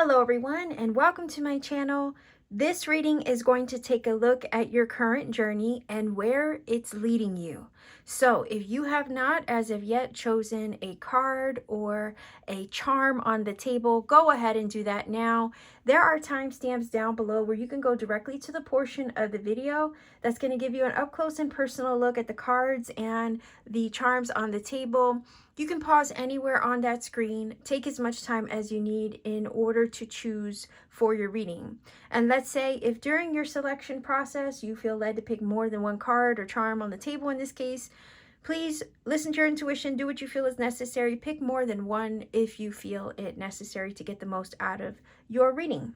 Hello everyone and welcome to my channel. This reading is going to take a look at your current journey and where it's leading you. So if you have not as of yet chosen a card or a charm on the table, go ahead and do that now. There are timestamps down below where you can go directly to the portion of the video that's going to give you an up close and personal look at the cards and the charms on the table. You can pause anywhere on that screen, take as much time as you need in order to choose for your reading. And let's say if during your selection process you feel led to pick more than one card or charm on the table in this case, please listen to your intuition, do what you feel is necessary, pick more than one if you feel it necessary to get the most out of your reading.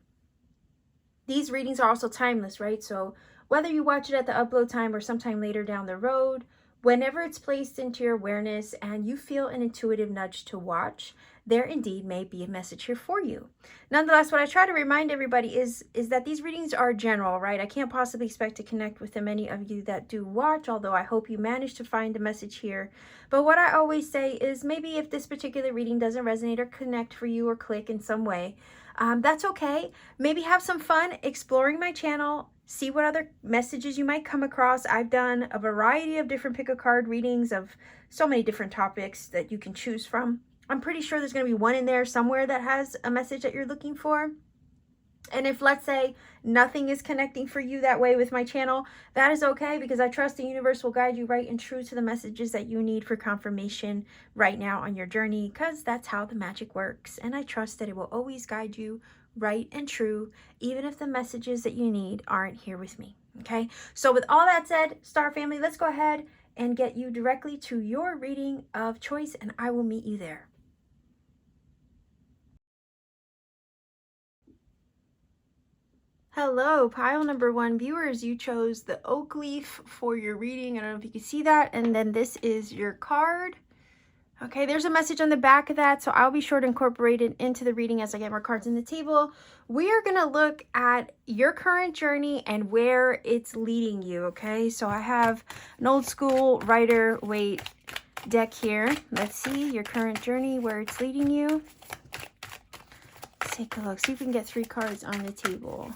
These readings are also timeless, right? So whether you watch it at the upload time or sometime later down the road, whenever it's placed into your awareness and you feel an intuitive nudge to watch, there indeed may be a message here for you. Nonetheless, what I try to remind everybody is that these readings are general, right? I can't possibly expect to connect with the many of you that do watch, although I hope you manage to find a message here. But what I always say is maybe if this particular reading doesn't resonate or connect for you or click in some way, that's okay. Maybe have some fun exploring my channel, see what other messages you might come across. I've done a variety of different pick a card readings of so many different topics that you can choose from. I'm pretty sure there's going to be one in there somewhere that has a message that you're looking for. And if, let's say, nothing is connecting for you that way with my channel, that is okay, because I trust the universe will guide you right and true to the messages that you need for confirmation right now on your journey, because that's how the magic works. And I trust that it will always guide you right and true, even if the messages that you need aren't here with me. Okay, so with all that said, Star Family, let's go ahead and get you directly to your reading of choice, and I will meet you there. Hello, pile number one viewers. You chose the oak leaf for your reading. I don't know if you can see that. And then this is your card. Okay, there's a message on the back of that, so I'll be sure to incorporate it into the reading as I get more cards on the table. We are going to look at your current journey and where it's leading you, okay? So I have an old school Rider-Waite deck here. Let's see your current journey, where it's leading you. Let's take a look, see if we can get 3 cards on the table.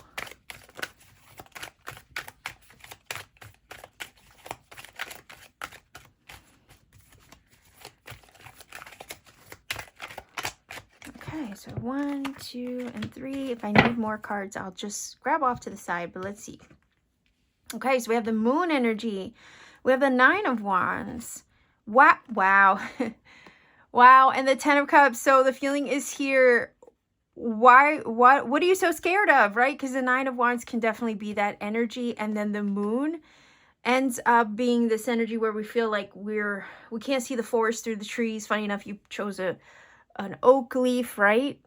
Okay, so 1, 2, and 3. If I need more cards, I'll just grab off to the side, but let's see. Okay, so we have the moon energy. We have the 9 of Wands. Wow. Wow, and the 10 of Cups. So the feeling is here, what are you so scared of, right? Because the 9 of Wands can definitely be that energy, and then the moon ends up being this energy where we feel like we can't see the forest through the trees. Funny enough, you chose an oak leaf, right?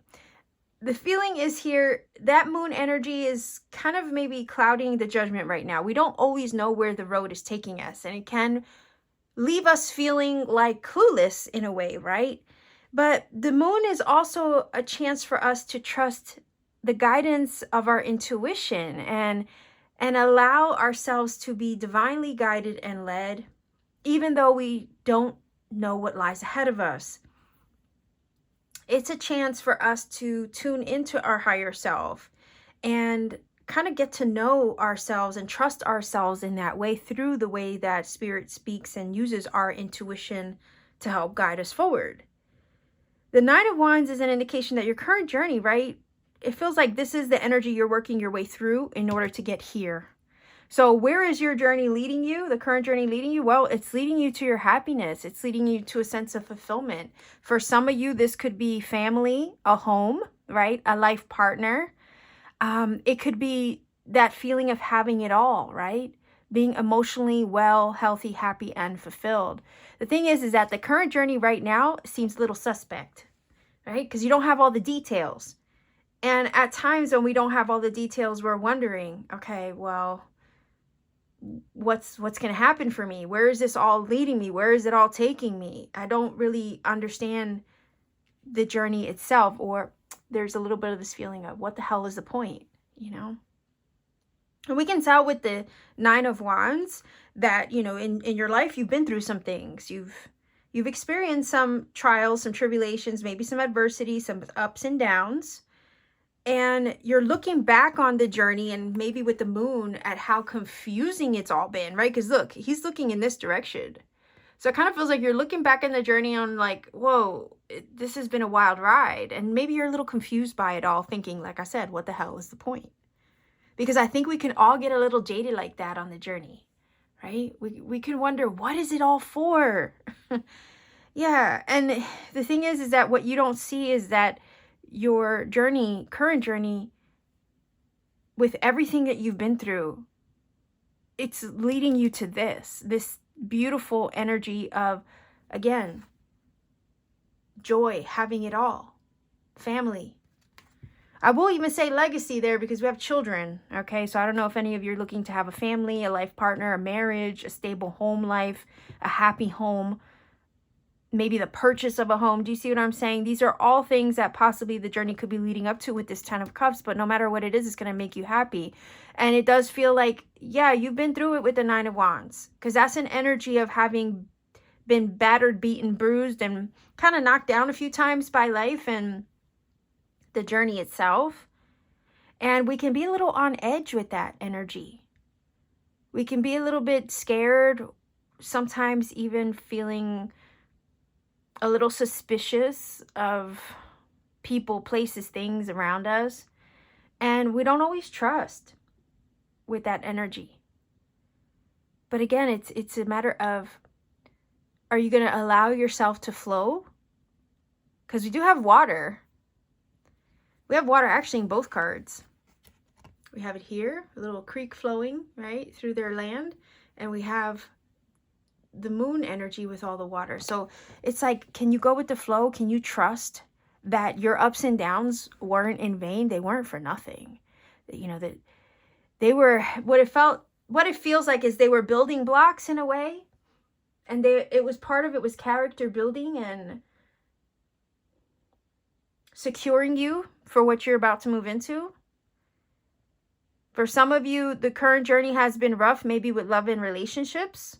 The feeling is here, that moon energy is kind of maybe clouding the judgment right now. We don't always know where the road is taking us, and it can leave us feeling like clueless in a way, right? But the moon is also a chance for us to trust the guidance of our intuition and allow ourselves to be divinely guided and led, even though we don't know what lies ahead of us. It's a chance for us to tune into our higher self and kind of get to know ourselves and trust ourselves in that way, through the way that Spirit speaks and uses our intuition to help guide us forward. The 9 of Wands is an indication that your current journey, right? It feels like this is the energy you're working your way through in order to get here. So where is your journey leading you? The current journey leading you? Well, it's leading you to your happiness. It's leading you to a sense of fulfillment. For some of you, this could be family, a home, right? A life partner. It could be that feeling of having it all, right? Being emotionally well, healthy, happy, and fulfilled. The thing is that the current journey right now seems a little suspect, right? Because you don't have all the details. And at times when we don't have all the details, we're wondering, okay, well, what's going to happen for me? Where is this all leading me? Where is it all taking me? I don't really understand the journey itself, or there's a little bit of this feeling of what the hell is the point, you know? And we can tell with the 9 of Wands that, you know, in your life, you've been through some things. You've experienced some trials, some tribulations, maybe some adversity, some ups and downs. And you're looking back on the journey, and maybe with the moon, at how confusing it's all been, right? Because look, he's looking in this direction. So it kind of feels like you're looking back in the journey on like, whoa, this has been a wild ride. And maybe you're a little confused by it all, thinking, like I said, what the hell is the point? Because I think we can all get a little jaded like that on the journey, right? We can wonder, what is it all for? Yeah. And the thing is that what you don't see is that your journey, current journey, with everything that you've been through, it's leading you to this beautiful energy of, again, joy, having it all, family. I will even say legacy there because we have children, okay? So I don't know if any of you are looking to have a family, a life partner, a marriage, a stable home life, a happy home, maybe the purchase of a home. Do you see what I'm saying? These are all things that possibly the journey could be leading up to with this 10 of Cups, but no matter what it is, it's going to make you happy. And it does feel like, yeah, you've been through it with the 9 of Wands, because that's an energy of having been battered, beaten, bruised, and kind of knocked down a few times by life and the journey itself. And we can be a little on edge with that energy. We can be a little bit scared, sometimes even feeling a little suspicious of people, places, things around us. And we don't always trust with that energy. But again, it's a matter of, are you going to allow yourself to flow? Because we do have water. We have water actually in both cards. We have it here, a little creek flowing, right, through their land. And we have the moon energy with all the water. So it's like, can you go with the flow? Can you trust that your ups and downs weren't in vain? They weren't for nothing. You know, that they were, what it feels like is they were building blocks in a way. And it was part of it was character building and securing you for what you're about to move into. For some of you, the current journey has been rough, maybe with love and relationships.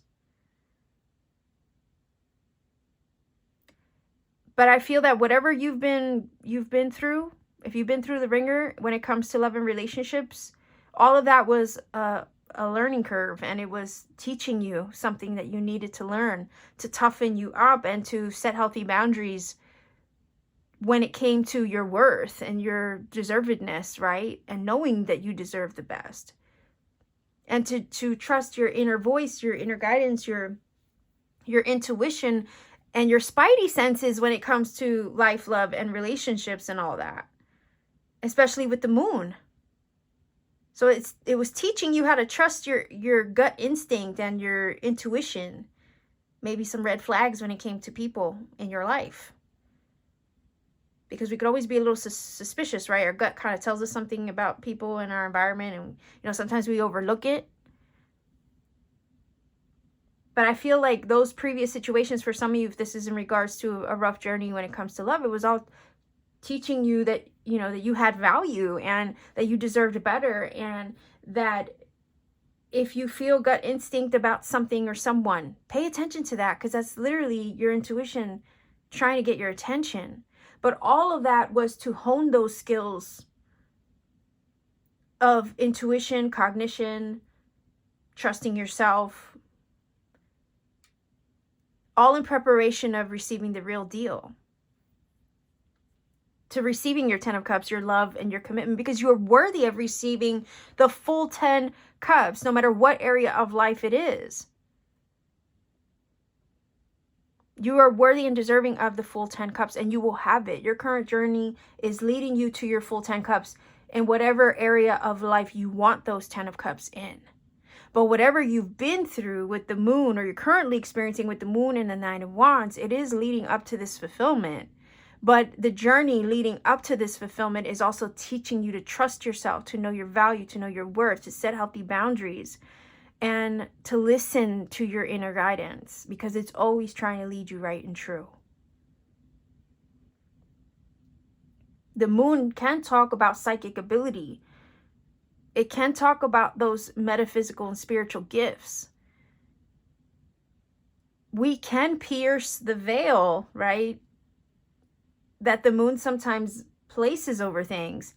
But I feel that whatever you've been through, if you've been through the ringer when it comes to love and relationships, all of that was a learning curve, and it was teaching you something that you needed to learn to toughen you up and to set healthy boundaries when it came to your worth and your deservedness, right? And knowing that you deserve the best. And to trust your inner voice, your inner guidance, your intuition, and your spidey senses when it comes to life, love, and relationships and all that. Especially with the moon. So it was teaching you how to trust your gut instinct and your intuition. Maybe some red flags when it came to people in your life. Because we could always be a little suspicious, right? Our gut kind of tells us something about people in our environment, and sometimes we overlook it. But I feel like those previous situations, for some of you, if this is in regards to a rough journey when it comes to love, it was all teaching you that, that you had value and that you deserved better, and that if you feel gut instinct about something or someone, pay attention to that, because that's literally your intuition trying to get your attention. But all of that was to hone those skills of intuition, cognition, trusting yourself, all in preparation of receiving the real deal. To receiving your 10 of Cups, your love and your commitment, because you are worthy of receiving the full 10 Cups, no matter what area of life it is. You are worthy and deserving of the full 10 Cups, and you will have it. Your current journey is leading you to your full 10 Cups in whatever area of life you want those 10 of Cups in. But whatever you've been through with the moon, or you're currently experiencing with the moon and the 9 of Wands, it is leading up to this fulfillment. But the journey leading up to this fulfillment is also teaching you to trust yourself, to know your value, to know your worth, to set healthy boundaries, and to listen to your inner guidance, because it's always trying to lead you right and true. The moon can talk about psychic ability. It can talk about those metaphysical and spiritual gifts. We can pierce the veil, right, that the moon sometimes places over things.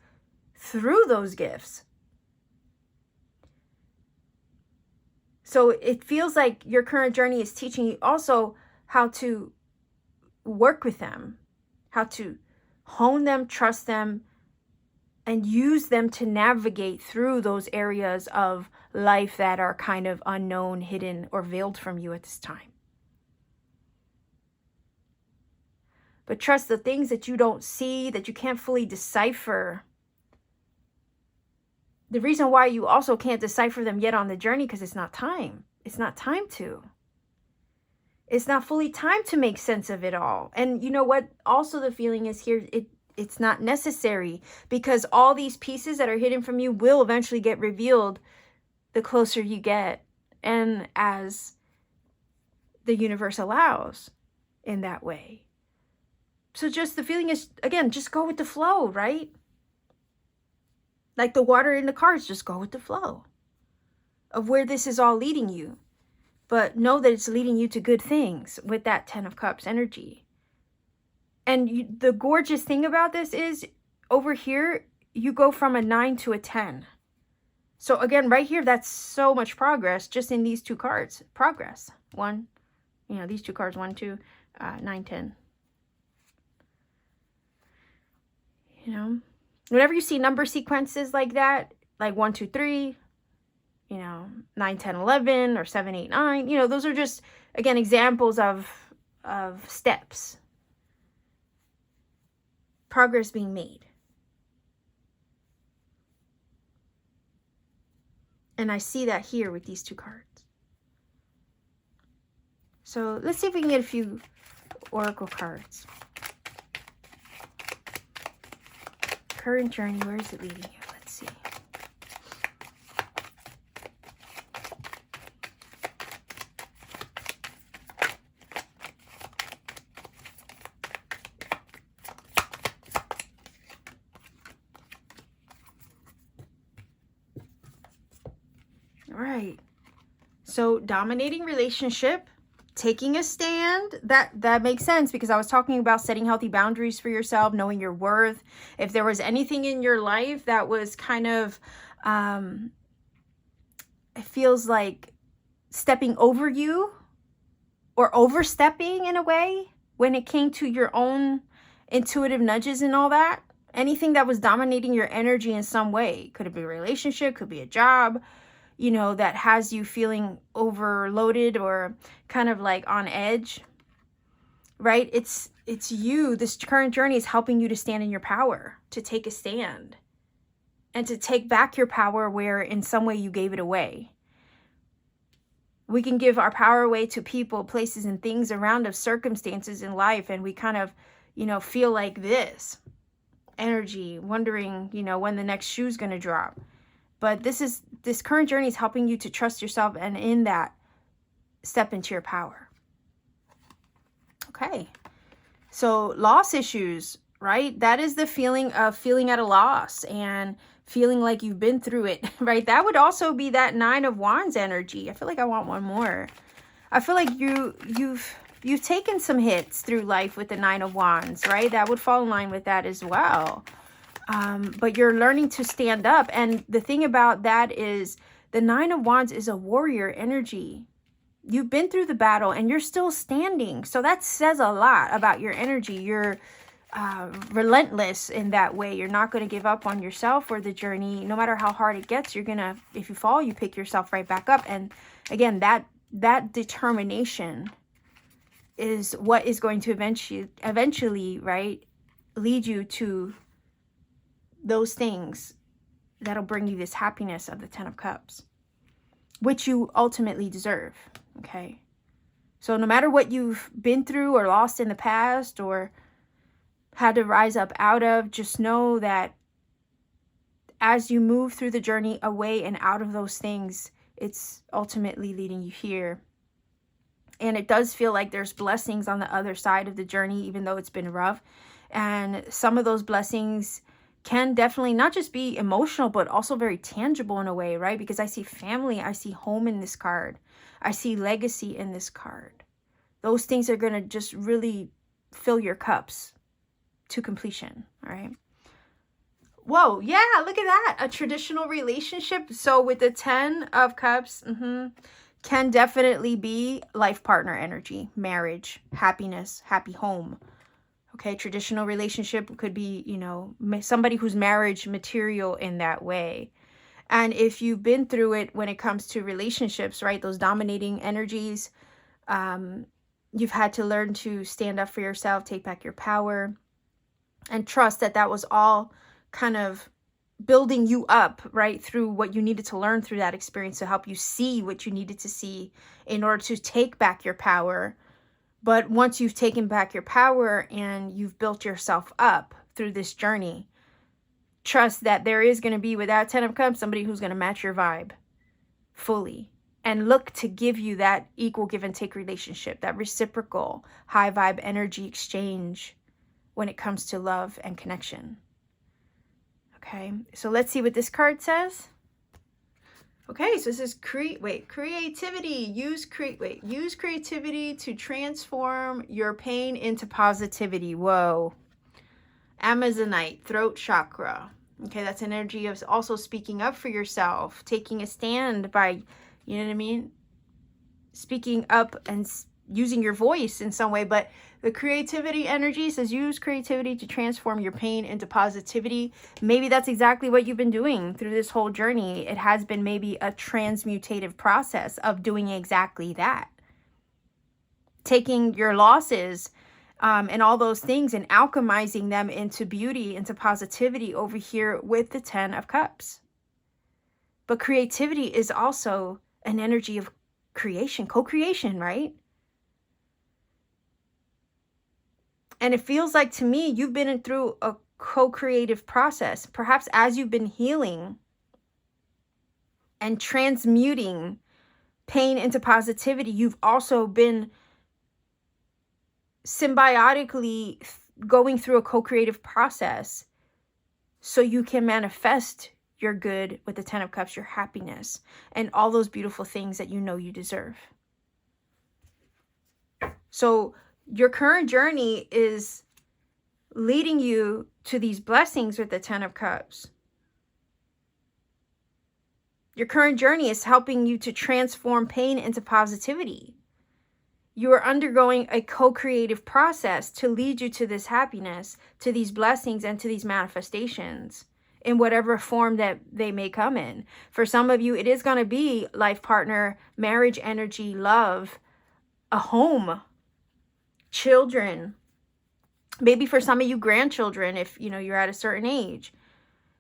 through those gifts. So it feels like your current journey is teaching you also how to work with them, how to hone them, trust them, and use them to navigate through those areas of life that are kind of unknown, hidden, or veiled from you at this time. But trust the things that you don't see, that you can't fully decipher. The reason why you also can't decipher them yet on the journey, because it's not time. It's not time to. It's not fully time to make sense of it all. And you know what? Also the feeling is here, it's not necessary, because all these pieces that are hidden from you will eventually get revealed the closer you get, and as the universe allows in that way. So just the feeling is, again, just go with the flow, right? Like the water in the cars, just go with the flow of where this is all leading you. But know that it's leading you to good things with that 10 of Cups energy. And the gorgeous thing about this is, over here, you go from a 9 to a 10. So again, right here, that's so much progress just in these two cards. Progress. One, these two cards, 1, 2, 9, 10. Whenever you see number sequences like that, like 1, 2, 3, 9, 10, 11, or 7, 8, 9, those are just, again, examples of steps. Progress being made. And I see that here with these two cards. So let's see if we can get a few oracle cards. Current journey, where is it leading you? Let's see. All right. So dominating relationship, taking a stand, that makes sense, because I was talking about setting healthy boundaries for yourself, knowing your worth. If there was anything in your life that was kind of, it feels like stepping over you or overstepping in a way when it came to your own intuitive nudges and all that, anything that was dominating your energy in some way, could it be a relationship, could be a job, that has you feeling overloaded or kind of like on edge, right? It's you. This current journey is helping you to stand in your power, to take a stand, and to take back your power where in some way you gave it away. We can give our power away to people, places, and things around us, circumstances in life, and we kind of, feel like this energy, wondering, when the next shoe's going to drop. But this current journey is helping you to trust yourself, and in that, step into your power. Okay. So loss issues, right? That is the feeling of feeling at a loss and feeling like you've been through it, right? That would also be that 9 of Wands energy. I feel like I want one more. I feel like you've taken some hits through life with the 9 of Wands, right? That would fall in line with that as well. But you're learning to stand up. And the thing about that is the 9 of Wands is a warrior energy. You've been through the battle and you're still standing. So that says a lot about your energy. You're relentless in that way. You're not going to give up on yourself or the journey. No matter how hard it gets, you're going to, if you fall, you pick yourself right back up. And again, that determination is what is going to eventually, right, lead you to those things that'll bring you this happiness of the 10 of Cups, which you ultimately deserve. Okay. So no matter what you've been through or lost in the past or had to rise up out of, just know that as you move through the journey away and out of those things, it's ultimately leading you here. And it does feel like there's blessings on the other side of the journey, even though it's been rough. And some of those blessings can definitely not just be emotional, but also very tangible in a way, right? Because I see family, I see home in this card. I see legacy in this card. Those things are going to just really fill your cups to completion, all right? Whoa, yeah, look at that. A traditional relationship. So with the 10 of Cups, can definitely be life partner energy, marriage, happiness, happy home. Okay, traditional relationship could be, you know, somebody who's marriage material in that way. And if you've been through it when it comes to relationships, right, those dominating energies, you've had to learn to stand up for yourself, take back your power, and trust that that was all kind of building you up, right, through what you needed to learn through that experience to help you see what you needed to see in order to take back your power. But once you've taken back your power and you've built yourself up through this journey, trust that there is going to be, with that 10 of Cups, somebody who's going to match your vibe fully and look to give you that equal give and take relationship, that reciprocal high vibe energy exchange when it comes to love and connection. Okay, so let's see what this card says. Okay, so this is creativity. Use creativity to transform your pain into positivity. Whoa. Amazonite, throat chakra. Okay, that's an energy of also speaking up for yourself, taking a stand by, you know what I mean? Speaking up and using your voice in some way. But the creativity energy says use creativity to transform your pain into positivity. Maybe that's exactly what you've been doing through this whole journey. It has been maybe a transmutative process of doing exactly that. Taking your losses and all those things and alchemizing them into beauty, into positivity over here with the 10 of Cups. But creativity is also an energy of creation, co-creation, right? And it feels like to me, you've been through a co-creative process, perhaps as you've been healing and transmuting pain into positivity. You've also been symbiotically going through a co-creative process so you can manifest your good with the 10 of Cups, your happiness, and all those beautiful things that you know you deserve. So your current journey is leading you to these blessings with the 10 of Cups. Your current journey is helping you to transform pain into positivity. You are undergoing a co-creative process to lead you to this happiness, to these blessings, and to these manifestations in whatever form that they may come in. For some of you, it is going to be life partner, marriage energy, love, a home, children. Maybe for some of you, grandchildren, if you know you're at a certain age.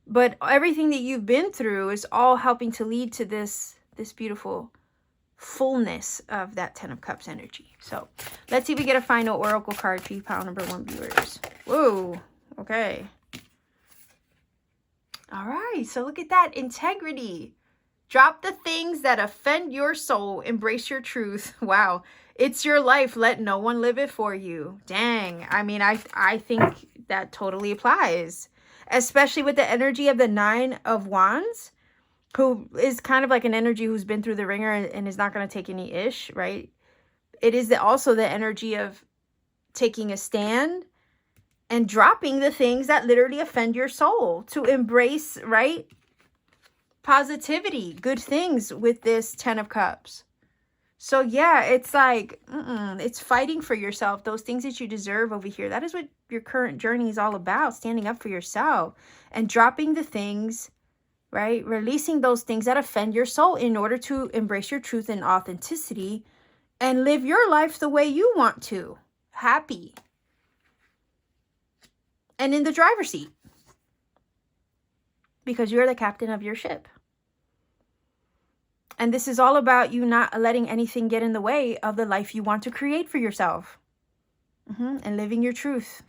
But everything that you've been through is all helping to lead to this beautiful fullness of that 10 of Cups energy. So let's see if we get a final oracle card for you, pile number 1 viewers. Whoa. Okay. All right. So look at that. Integrity. Drop the things that offend your soul. Embrace your truth. Wow. It's your life. Let no one live it for you. Dang. I mean, I think that totally applies. Especially with the energy of the 9 of Wands, who is kind of like an energy who's been through the ringer and is not going to take any ish, right? It is also the energy of taking a stand and dropping the things that literally offend your soul, to embrace, right, positivity, good things with this 10 of Cups. So yeah, it's like, it's fighting for yourself, those things that you deserve over here. That is what your current journey is all about, standing up for yourself and dropping the things, right? Releasing those things that offend your soul in order to embrace your truth and authenticity and live your life the way you want to. Happy. And in the driver's seat. Because you're the captain of your ship. And this is all about you not letting anything get in the way of the life you want to create for yourself. And living your truth.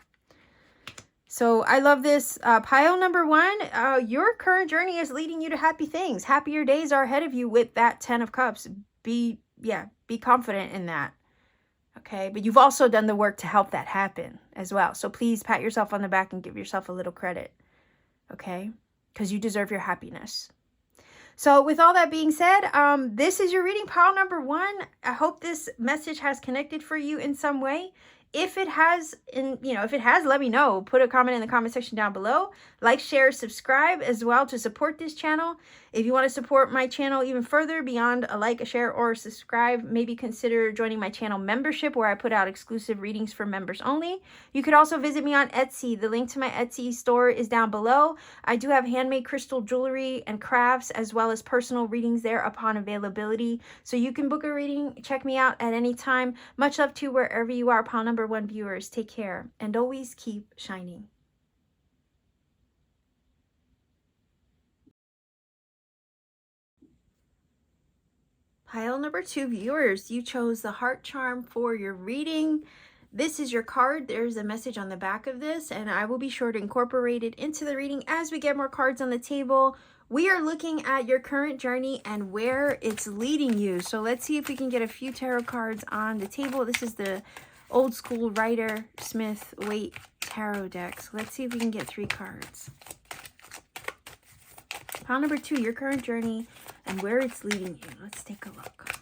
So I love this. Pile number 1, your current journey is leading you to happy things. Happier days are ahead of you with that 10 of Cups. Be confident in that. Okay, but you've also done the work to help that happen as well. So please pat yourself on the back and give yourself a little credit. Okay, because you deserve your happiness. So with all that being said, this is your reading, pile number 1. I hope this message has connected for you in some way. If it has, if it has, let me know. Put a comment in the comment section down below. Like, share, subscribe as well to support this channel. If you want to support my channel even further beyond a like, a share, or a subscribe, maybe consider joining my channel membership, where I put out exclusive readings for members only. You could also visit me on Etsy. The link to my Etsy store is down below. I do have handmade crystal jewelry and crafts, as well as personal readings there upon availability. So you can book a reading, check me out at any time. Much love to you wherever you are, pile number 1 viewers. Take care and always keep shining. Pile number 2 viewers, you chose the heart charm for your reading. This is your card. There's a message on the back of this, and I will be sure to incorporate it into the reading as we get more cards on the table. We are looking at your current journey and where it's leading you. So let's see if we can get a few tarot cards on the table. This is the old school Rider Smith Waite tarot deck. So let's see if we can get 3 cards. Pile number 2, your current journey and where it's leading you. Let's take a look.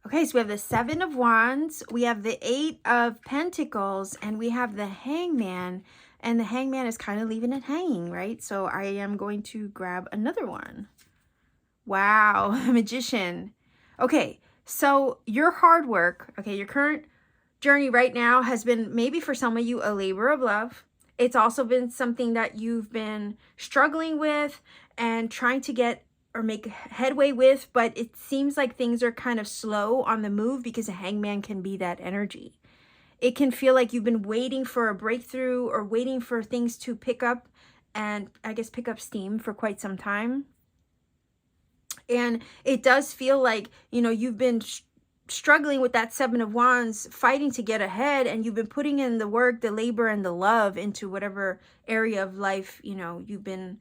Okay, so we have the 7 of Wands, we have the 8 of Pentacles, and we have the Hangman. And the Hangman is kind of leaving it hanging, right? So I am going to grab another one. Wow, Magician. Okay, so your hard work, okay, your current journey right now has been, maybe for some of you, a labor of love. It's also been something that you've been struggling with and trying to get or make headway with, but it seems like things are kind of slow on the move, because a Hangman can be that energy. It can feel like you've been waiting for a breakthrough or waiting for things to pick up and, I guess, pick up steam for quite some time. And it does feel like, you've been struggling with that 7 of Wands, fighting to get ahead, and you've been putting in the work, the labor, and the love into whatever area of life, you've been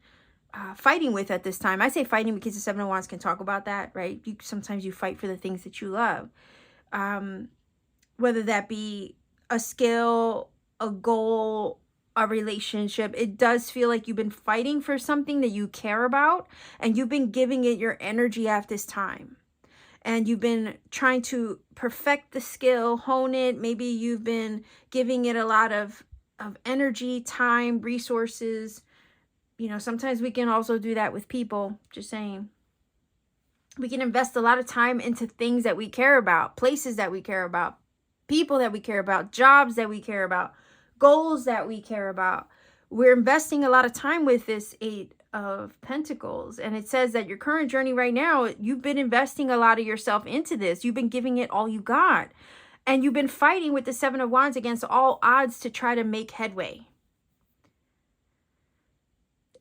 fighting with at this time. I say fighting because the 7 of Wands can talk about that, right? Sometimes you fight for the things that you love. Whether that be a skill, a goal, a relationship, it does feel like you've been fighting for something that you care about, and you've been giving it your energy at this time. And you've been trying to perfect the skill, hone it. Maybe you've been giving it a lot of energy, time, resources. Sometimes we can also do that with people, just saying. We can invest a lot of time into things that we care about, places that we care about, people that we care about, jobs that we care about, goals that we care about. We're investing a lot of time with this 8 of Pentacles, and it says that your current journey right now, you've been investing a lot of yourself into this. You've been giving it all you got, and you've been fighting with the 7 of Wands against all odds to try to make headway.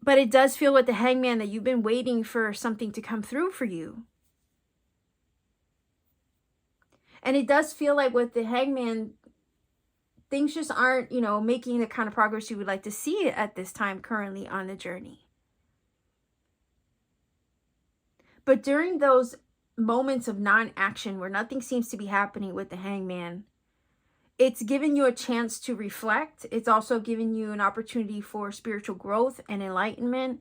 But it does feel with the Hangman that you've been waiting for something to come through for you. And it does feel like with the Hangman, things just aren't, making the kind of progress you would like to see at this time currently on the journey. But during those moments of non-action where nothing seems to be happening with the Hangman, it's given you a chance to reflect. It's also given you an opportunity for spiritual growth and enlightenment.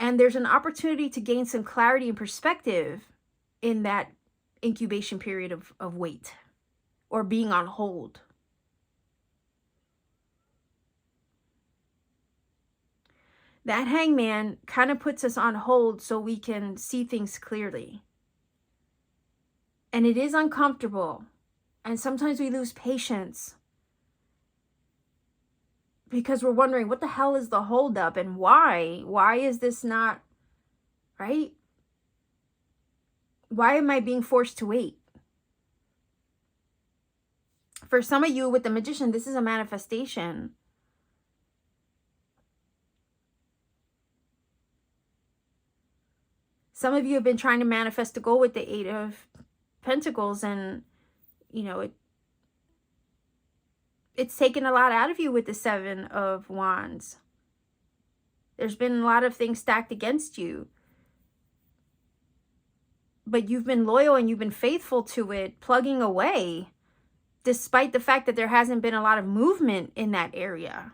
And there's an opportunity to gain some clarity and perspective in that incubation period of wait or being on hold. That Hangman kind of puts us on hold so we can see things clearly. And it is uncomfortable. And sometimes we lose patience because we're wondering, what the hell is the holdup and why? Why is this not right? Why am I being forced to wait? For some of you with the Magician, this is a manifestation. Some of you have been trying to manifest a goal with the 8 of Pentacles, and it's taken a lot out of you with the 7 of Wands. There's been a lot of things stacked against you. But you've been loyal and you've been faithful to it, plugging away, despite the fact that there hasn't been a lot of movement in that area.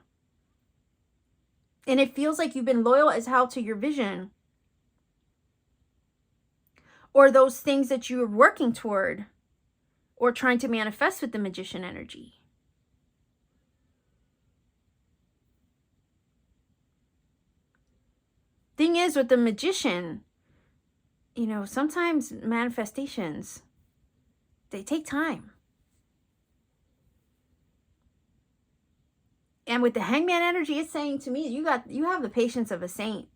And it feels like you've been loyal as hell to your vision. or those things that you're working toward or trying to manifest with the Magician energy. Thing is, with the Magician, you know, sometimes manifestations, they take time. And with the Hangman energy, it's saying to me, you have the patience of a saint.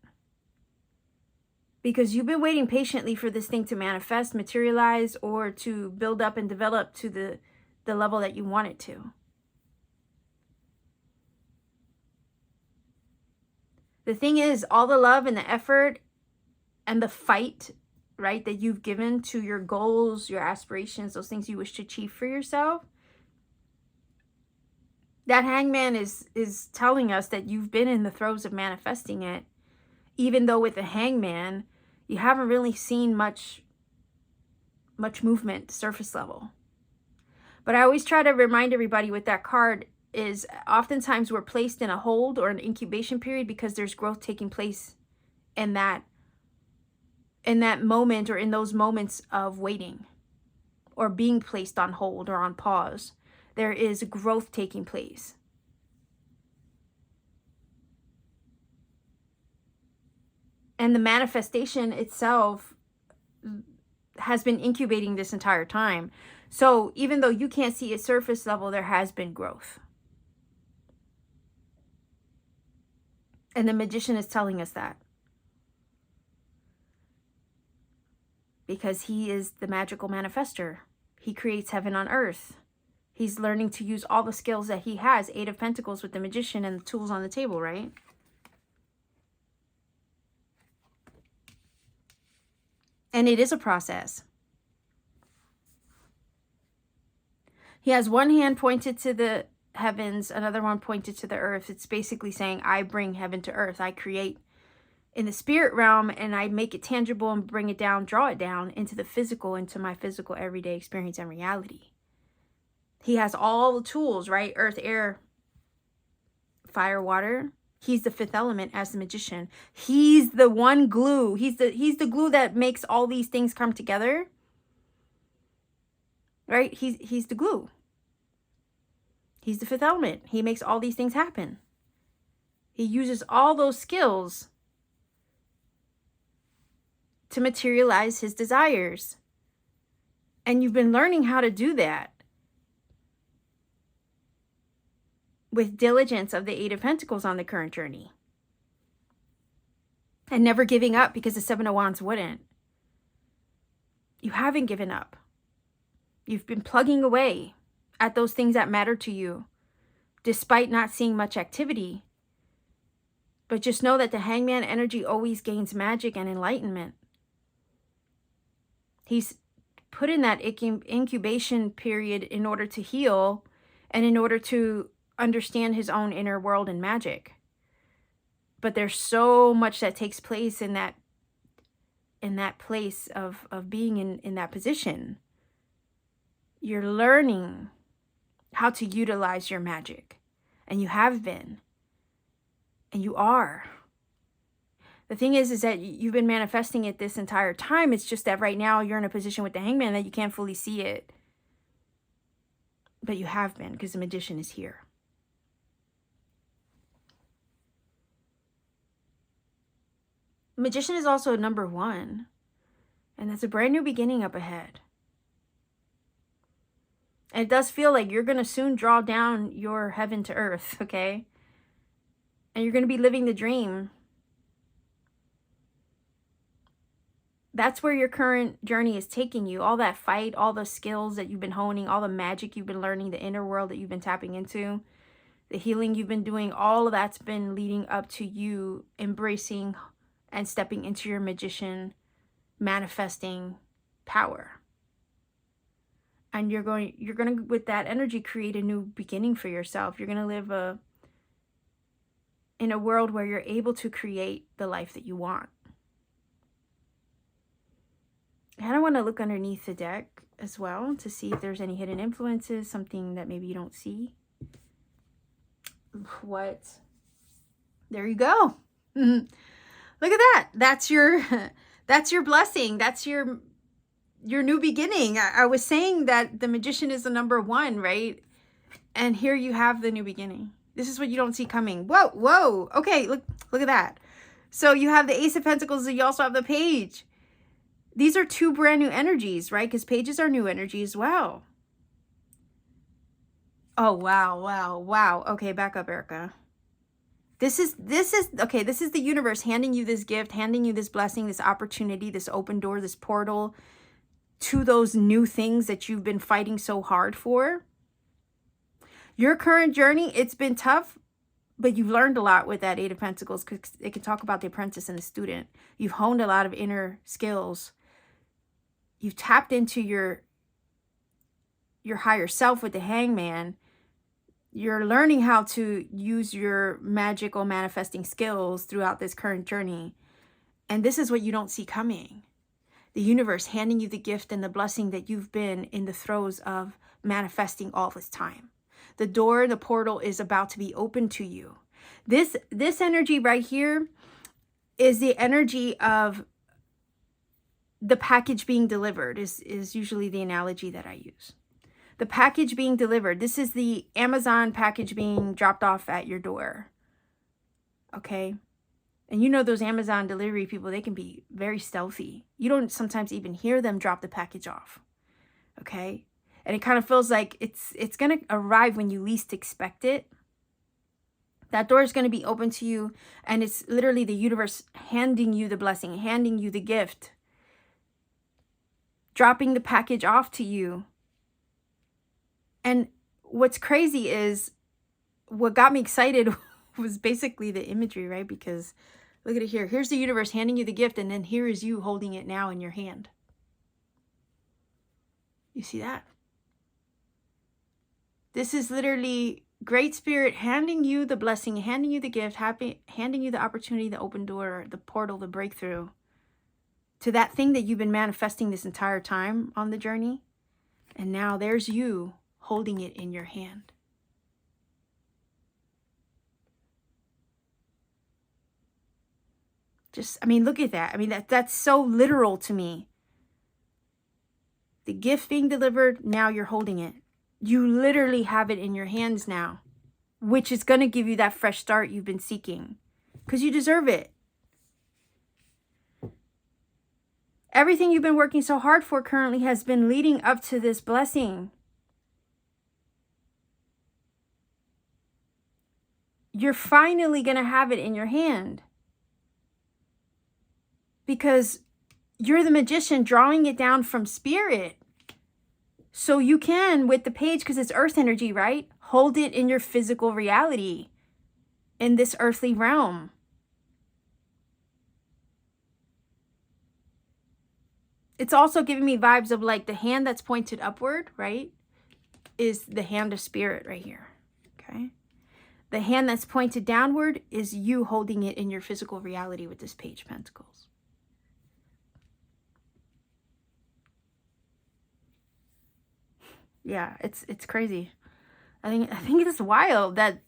Because you've been waiting patiently for this thing to manifest, materialize, or to build up and develop to the level that you want it to. The thing is, all the love and the effort and the fight, right, that you've given to your goals, your aspirations, those things you wish to achieve for yourself, that Hangman is telling us that you've been in the throes of manifesting it. Even though with the Hangman, you haven't really seen much movement, surface level. But I always try to remind everybody with that card is oftentimes we're placed in a hold or an incubation period because there's growth taking place in that moment, or in those moments of waiting or being placed on hold or on pause. There is growth taking place. And the manifestation itself has been incubating this entire time. So even though you can't see it surface level, there has been growth. And the Magician is telling us that. Because he is the magical manifester. He creates heaven on earth. He's learning to use all the skills that he has. 8 of Pentacles with the Magician and the tools on the table, right? And it is a process. He has one hand pointed to the heavens, another one pointed to the earth. It's basically saying, I bring heaven to earth. I create in the spirit realm and I make it tangible and bring it down, draw it down into the physical, into my physical everyday experience and reality. He has all the tools, right? Earth, air, fire, water. He's the 5th element as the Magician. He's the one glue. He's the glue that makes all these things come together. Right? He's the glue. He's the 5th element. He makes all these things happen. He uses all those skills to materialize his desires. And you've been learning how to do that with diligence of the 8 of Pentacles on the current journey. And never giving up, because the 7 of Wands wouldn't. You haven't given up. You've been plugging away at those things that matter to you, despite not seeing much activity. But just know that the Hangman energy always gains magic and enlightenment. He's put in that incubation period in order to heal and in order to understand his own inner world and magic. But there's so much that takes place in that place of being in that position. You're learning how to utilize your magic. And you have been. And you are. The thing is that you've been manifesting it this entire time. It's just that right now you're in a position with the Hangman that you can't fully see it. But you have been, because the Magician is here. Magician is also number 1. And that's a brand new beginning up ahead. And it does feel like you're going to soon draw down your heaven to earth, okay? And you're going to be living the dream. That's where your current journey is taking you. All that fight, all the skills that you've been honing, all the magic you've been learning, the inner world that you've been tapping into, the healing you've been doing, all of that's been leading up to you embracing and stepping into your Magician manifesting power. And you're going to, with that energy, create a new beginning for yourself. You're going to live in a world where you're able to create the life that you want. And I want to look underneath the deck as well to see if there's any hidden influences, something that maybe you don't see. What? There you go. Look at that. That's your blessing. That's your your new beginning. I was saying that the Magician is the number one, right? And here you have the new beginning. This is what you don't see coming. Whoa, whoa. Okay, look at that. So you have the Ace of Pentacles, and you also have the Page. These are two brand new energies, right? Because pages are new energy as well. Oh, wow, wow, wow. Okay, back up, Erica. This is the universe handing you this gift, handing you this blessing, this opportunity, this open door, this portal to those new things that you've been fighting so hard for. Your current journey, it's been tough, but you've learned a lot with that Eight of Pentacles, because it can talk about the apprentice and the student. You've honed a lot of inner skills. You've tapped into your higher self with the Hangman. You're learning how to use your magical manifesting skills throughout this current journey. And this is what you don't see coming. The universe handing you the gift and the blessing that you've been in the throes of manifesting all this time. The door, the portal is about to be open to you. This energy right here is the energy of the package being delivered, is usually the analogy that I use. The package being delivered. This is the Amazon package being dropped off at your door. Okay? And you know those Amazon delivery people, they can be very stealthy. You don't sometimes even hear them drop the package off. Okay? And it kind of feels like it's going to arrive when you least expect it. That door is going to be open to you, and it's literally the universe handing you the blessing, handing you the gift, dropping the package off to you. And what's crazy is, what got me excited was basically the imagery, right? Because look at it here. Here's the universe handing you the gift, and then here is you holding it now in your hand. You see that? This is literally Great Spirit handing you the blessing, handing you the gift, handing you the opportunity, the open door, the portal, the breakthrough to that thing that you've been manifesting this entire time on the journey. And now there's you holding it in your hand. Just, I mean, look at that. I mean, that's so literal to me. The gift being delivered, now you're holding it. You literally have it in your hands now, which is going to give you that fresh start you've been seeking, because you deserve it. Everything you've been working so hard for currently has been leading up to this blessing. You're finally going to have it in your hand, because you're the magician drawing it down from spirit. So you can, with the page, because it's earth energy, right? Hold it in your physical reality, in this earthly realm. It's also giving me vibes of like the hand that's pointed upward, right? Is the hand of spirit right here, okay? The hand that's pointed downward is you holding it in your physical reality with this Page of Pentacles. Yeah, it's crazy. I think it's wild that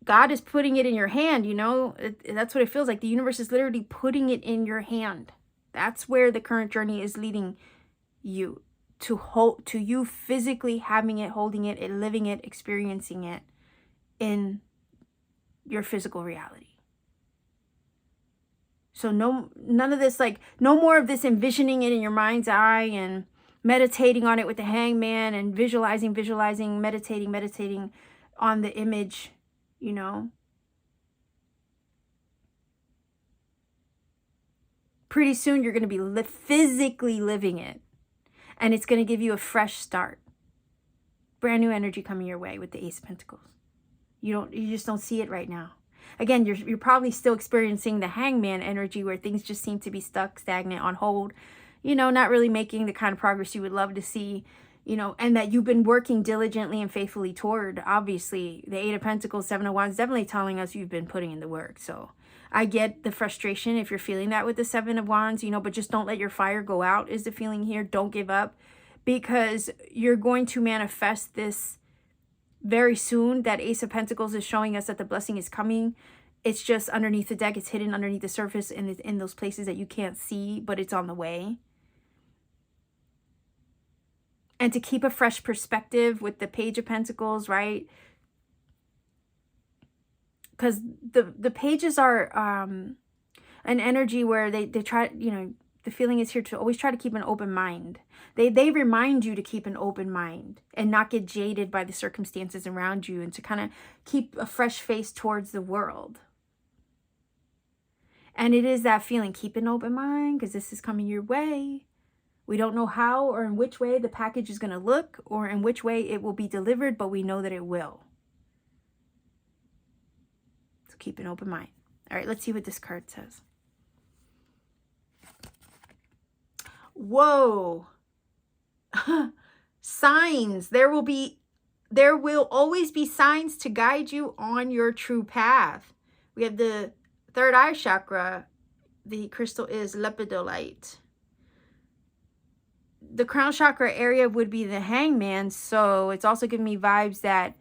God is putting it in your hand, you know? That's what it feels like. The universe is literally putting it in your hand. That's where the current journey is leading you, to you physically having it, holding it, and living it, experiencing it in your physical reality. So none of this, like, no more of this envisioning it in your mind's eye and meditating on it with the Hangman and visualizing, meditating on the image, you know. Pretty soon you're going to be physically living it, and it's going to give you a fresh start. Brand new energy coming your way with the Ace of Pentacles. You just don't see it right now. Again, you're probably still experiencing the Hangman energy, where things just seem to be stuck, stagnant, on hold, you know, not really making the kind of progress you would love to see, you know, and that you've been working diligently and faithfully toward. Obviously, the Eight of Pentacles, Seven of Wands, definitely telling us you've been putting in the work. So I get the frustration if you're feeling that with the Seven of Wands, you know, but just don't let your fire go out is the feeling here. Don't give up, because you're going to manifest this very soon. That Ace of Pentacles is showing us that the blessing is coming It's just underneath the deck. It's hidden underneath the surface, and it's in those places that you can't see, but it's on the way. And to keep a fresh perspective with the Page of Pentacles, right? Because the pages are an energy where they try, you know, the feeling is here to always try to keep an open mind. They remind you to keep an open mind and not get jaded by the circumstances around you, and to kind of keep a fresh face towards the world. And it is that feeling, keep an open mind, because this is coming your way. We don't know how or in which way the package is going to look or in which way it will be delivered, but we know that it will. So keep an open mind. All right, let's see what this card says. Whoa. Signs. There will always be signs to guide you on your true path. We have the third eye chakra. The crystal is lepidolite. The crown chakra area would be the Hangman. So it's also giving me vibes that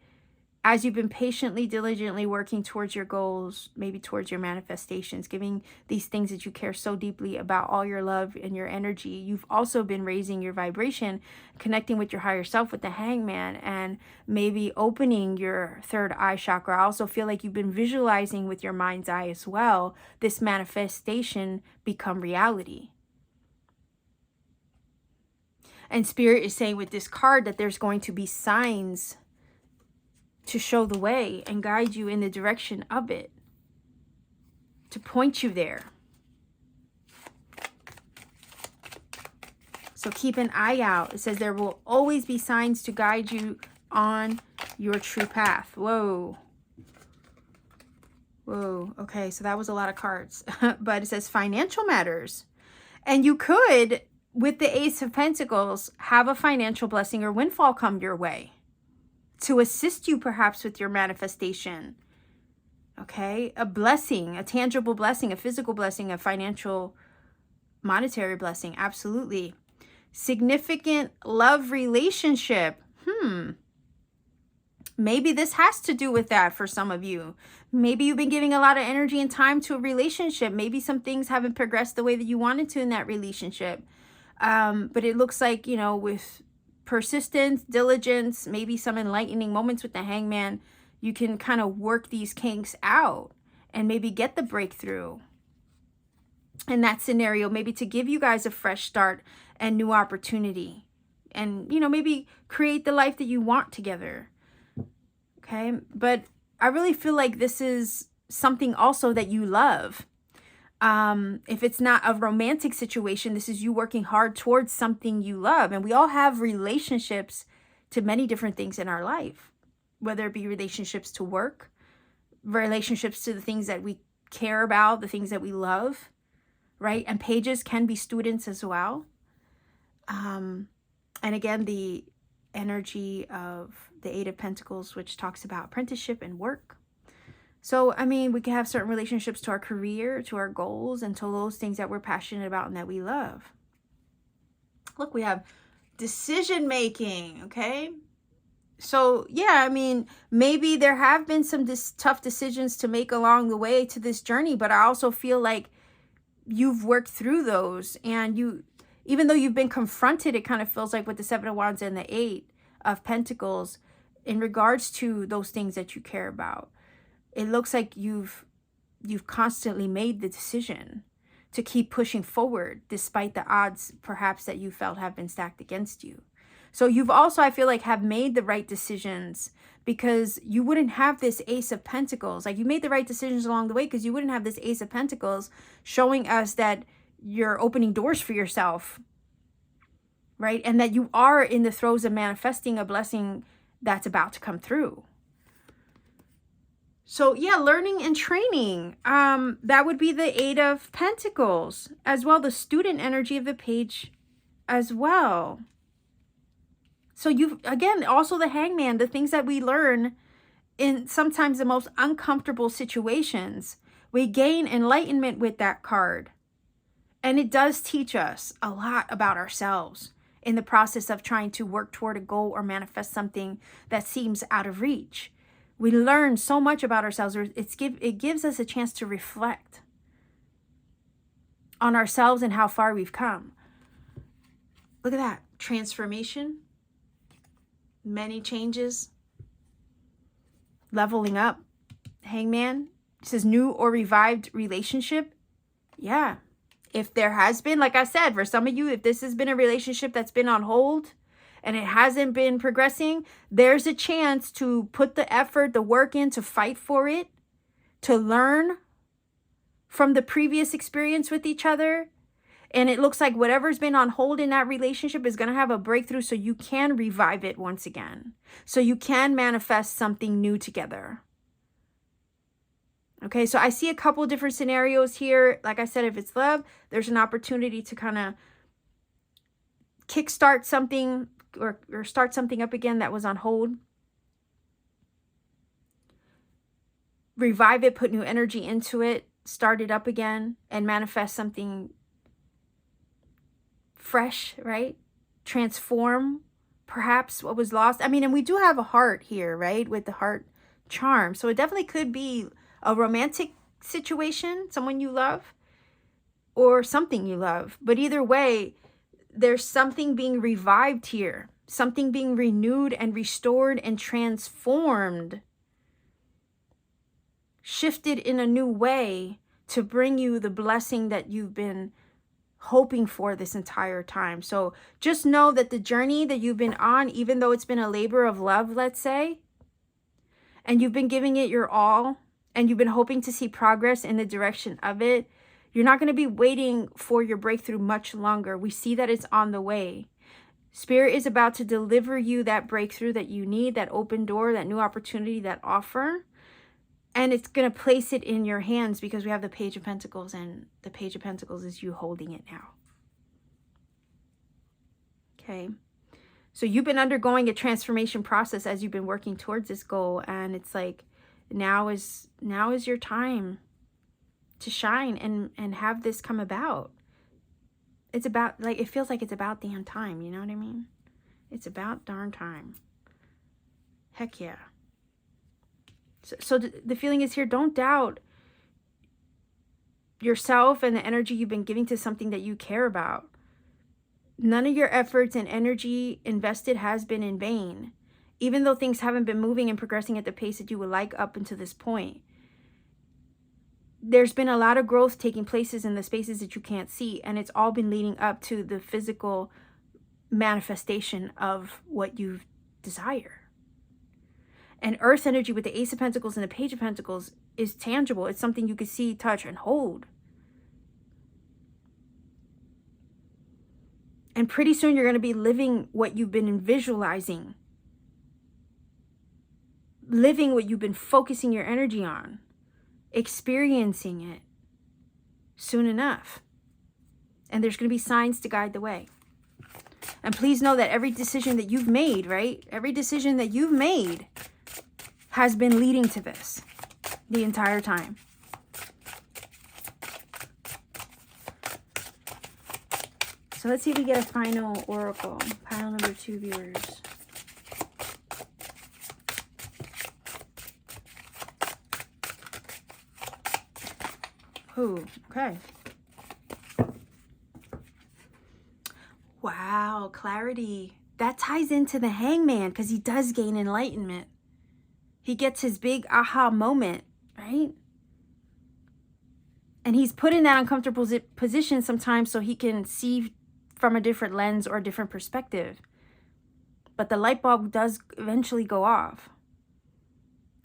as you've been patiently, diligently working towards your goals, maybe towards your manifestations, giving these things that you care so deeply about, all your love and your energy, you've also been raising your vibration, connecting with your higher self with the Hangman, and maybe opening your third eye chakra. I also feel like you've been visualizing with your mind's eye as well, this manifestation become reality. And Spirit is saying with this card that there's going to be signs to show the way and guide you in the direction of it, to point you there. So keep an eye out. It says there will always be signs to guide you on your true path. Whoa. Whoa. Okay, so that was a lot of cards. But it says financial matters. And you could, with the Ace of Pentacles, have a financial blessing or windfall come your way to assist you perhaps with your manifestation. Okay, a blessing, a tangible blessing, a physical blessing, a financial, monetary blessing. Absolutely. Significant love relationship. Maybe this has to do with that for some of you. Maybe you've been giving a lot of energy and time to a relationship. Maybe some things haven't progressed the way that you wanted to in that relationship. But it looks like, you know, with persistence, diligence, maybe some enlightening moments with the Hangman, you can kind of work these kinks out and maybe get the breakthrough in that scenario, maybe to give you guys a fresh start and new opportunity, and, you know, maybe create the life that you want together. Okay, but I really feel like this is something also that you love. If it's not a romantic situation, this is you working hard towards something you love. And we all have relationships to many different things in our life, whether it be relationships to work, relationships to the things that we care about, the things that we love, right? And pages can be students as well. And again, the energy of the Eight of Pentacles, which talks about apprenticeship and work. So, I mean, we can have certain relationships to our career, to our goals, and to those things that we're passionate about and that we love. Look, we have decision making, okay? So, yeah, I mean, maybe there have been some tough decisions to make along the way to this journey, but I also feel like you've worked through those, and you, even though you've been confronted, it kind of feels like with the Seven of Wands and the Eight of Pentacles in regards to those things that you care about. It looks like you've constantly made the decision to keep pushing forward despite the odds perhaps that you felt have been stacked against you. So you've also, I feel like, have made the right decisions, because you wouldn't have this Ace of Pentacles. Like, you made the right decisions along the way, because you wouldn't have this Ace of Pentacles showing us that you're opening doors for yourself, right? And that you are in the throes of manifesting a blessing that's about to come through. So yeah, learning and training, that would be the Eight of Pentacles, as well, the student energy of the page as well. So you've, again, also the Hangman, the things that we learn in sometimes the most uncomfortable situations, we gain enlightenment with that card. And it does teach us a lot about ourselves in the process of trying to work toward a goal or manifest something that seems out of reach. We learn so much about ourselves. It gives us a chance to reflect on ourselves and how far we've come. Look at that. Transformation. Many changes. Leveling up. Hangman. It says new or revived relationship. Yeah. If there has been, like I said, for some of you, if this has been a relationship that's been on hold and it hasn't been progressing, there's a chance to put the effort, the work in to fight for it, to learn from the previous experience with each other. And it looks like whatever's been on hold in that relationship is going to have a breakthrough, so you can revive it once again. So you can manifest something new together. Okay, so I see a couple different scenarios here. Like I said, if it's love, there's an opportunity to kind of kickstart something or start something up again that was on hold. Revive it, put new energy into it, start it up again, and manifest something fresh, right? Transform perhaps what was lost. I mean, and we do have a heart here, right? With the heart charm. So it definitely could be a romantic situation, someone you love, or something you love. But either way, there's something being revived here, something being renewed and restored and transformed, shifted in a new way to bring you the blessing that you've been hoping for this entire time. So just know that the journey that you've been on, even though it's been a labor of love, let's say, and you've been giving it your all, and you've been hoping to see progress in the direction of it, you're not going to be waiting for your breakthrough much longer. We see that it's on the way. Spirit is about to deliver you that breakthrough that you need, that open door, that new opportunity, that offer. And it's going to place it in your hands because we have the Page of Pentacles, and the Page of Pentacles is you holding it now. Okay. So you've been undergoing a transformation process as you've been working towards this goal. And it's like, now is your time to shine and have this come about. It's about, like, it feels like it's about damn time. You know what I mean? It's about darn time. Heck yeah. So the feeling is here, don't doubt yourself and the energy you've been giving to something that you care about. None of your efforts and energy invested has been in vain, even though things haven't been moving and progressing at the pace that you would like up until this point. There's been a lot of growth taking places in the spaces that you can't see, and it's all been leading up to the physical manifestation of what you desire. And earth energy with the Ace of Pentacles and the Page of Pentacles is tangible. It's something you can see, touch, and hold. And pretty soon you're going to be living what you've been visualizing. Living what you've been focusing your energy on. Experiencing it soon enough. And there's going to be signs to guide the way. And please know that every decision that you've made, right? Every decision that you've made has been leading to this the entire time. So let's see if we get a final oracle. Pile number 2, viewers. Oh, okay. Wow, clarity. That ties into the Hangman because he does gain enlightenment. He gets his big aha moment, right? And he's put in that uncomfortable position sometimes so he can see from a different lens or a different perspective. But the light bulb does eventually go off.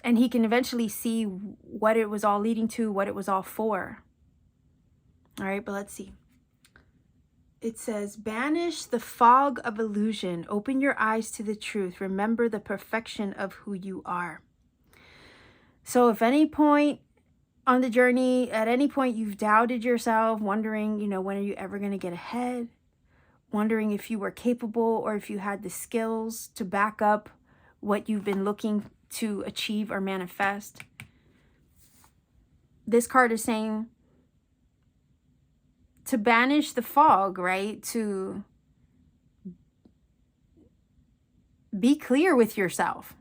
And he can eventually see what it was all leading to, what it was all for. All right, but let's see. It says, banish the fog of illusion. Open your eyes to the truth. Remember the perfection of who you are. So if any point on the journey, at any point you've doubted yourself, wondering, when are you ever going to get ahead? Wondering if you were capable or if you had the skills to back up what you've been looking to achieve or manifest. This card is saying to banish the fog, right? To be clear with yourself.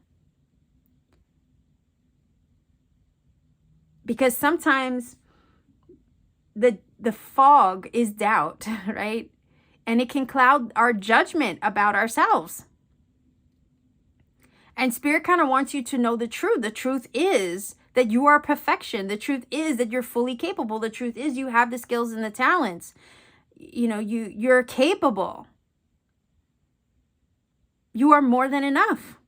because sometimes the fog is doubt, right? And it can cloud our judgment about ourselves. And Spirit kind of wants you to know the truth. The truth is that you are perfection. The truth is that you're fully capable. The truth is you have the skills and the talents. You know, you're capable. You are more than enough.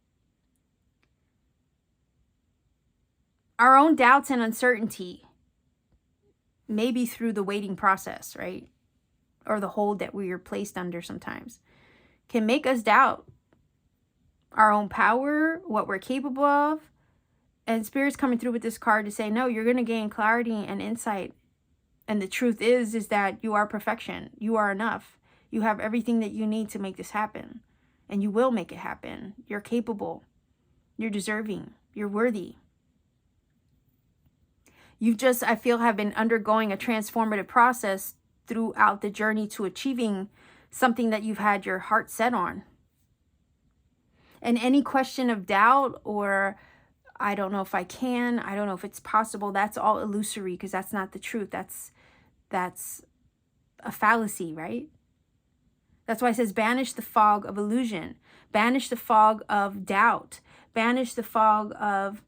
Our own doubts and uncertainty, maybe through the waiting process, right? Or the hold that we are placed under sometimes, can make us doubt our own power, what we're capable of. And Spirit's coming through with this card to say, no, you're going to gain clarity and insight. And the truth is that you are perfection. You are enough. You have everything that you need to make this happen. And you will make it happen. You're capable. You're deserving. You're worthy. You've just, I feel, have been undergoing a transformative process throughout the journey to achieving something that you've had your heart set on. And any question of doubt or I don't know if I can, I don't know if it's possible, that's all illusory, because that's not the truth. That's a fallacy, right? That's why it says banish the fog of illusion. Banish the fog of doubt. Banish the fog of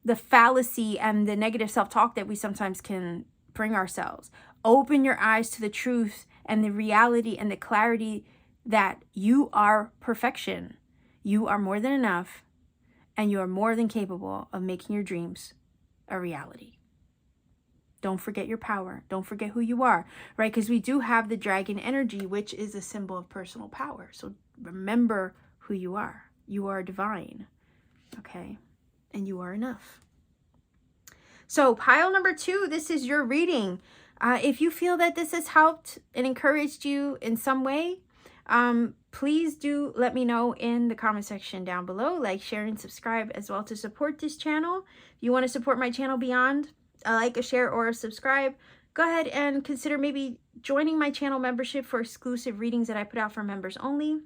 the fallacy and the negative self-talk that we sometimes can bring ourselves. Open your eyes to the truth and the reality and the clarity that you are perfection. You are more than enough, and you are more than capable of making your dreams a reality. Don't forget your power. Don't forget who you are, right? Because we do have the dragon energy, which is a symbol of personal power. So remember who you are. You are divine, okay? And you are enough. So pile number 2, this is your reading. If you feel that this has helped and encouraged you in some way, please do let me know in the comment section down below. Like, share, and subscribe as well to support this channel. If you want to support my channel beyond a like, a share, or a subscribe, go ahead and consider maybe joining my channel membership for exclusive readings that I put out for members only.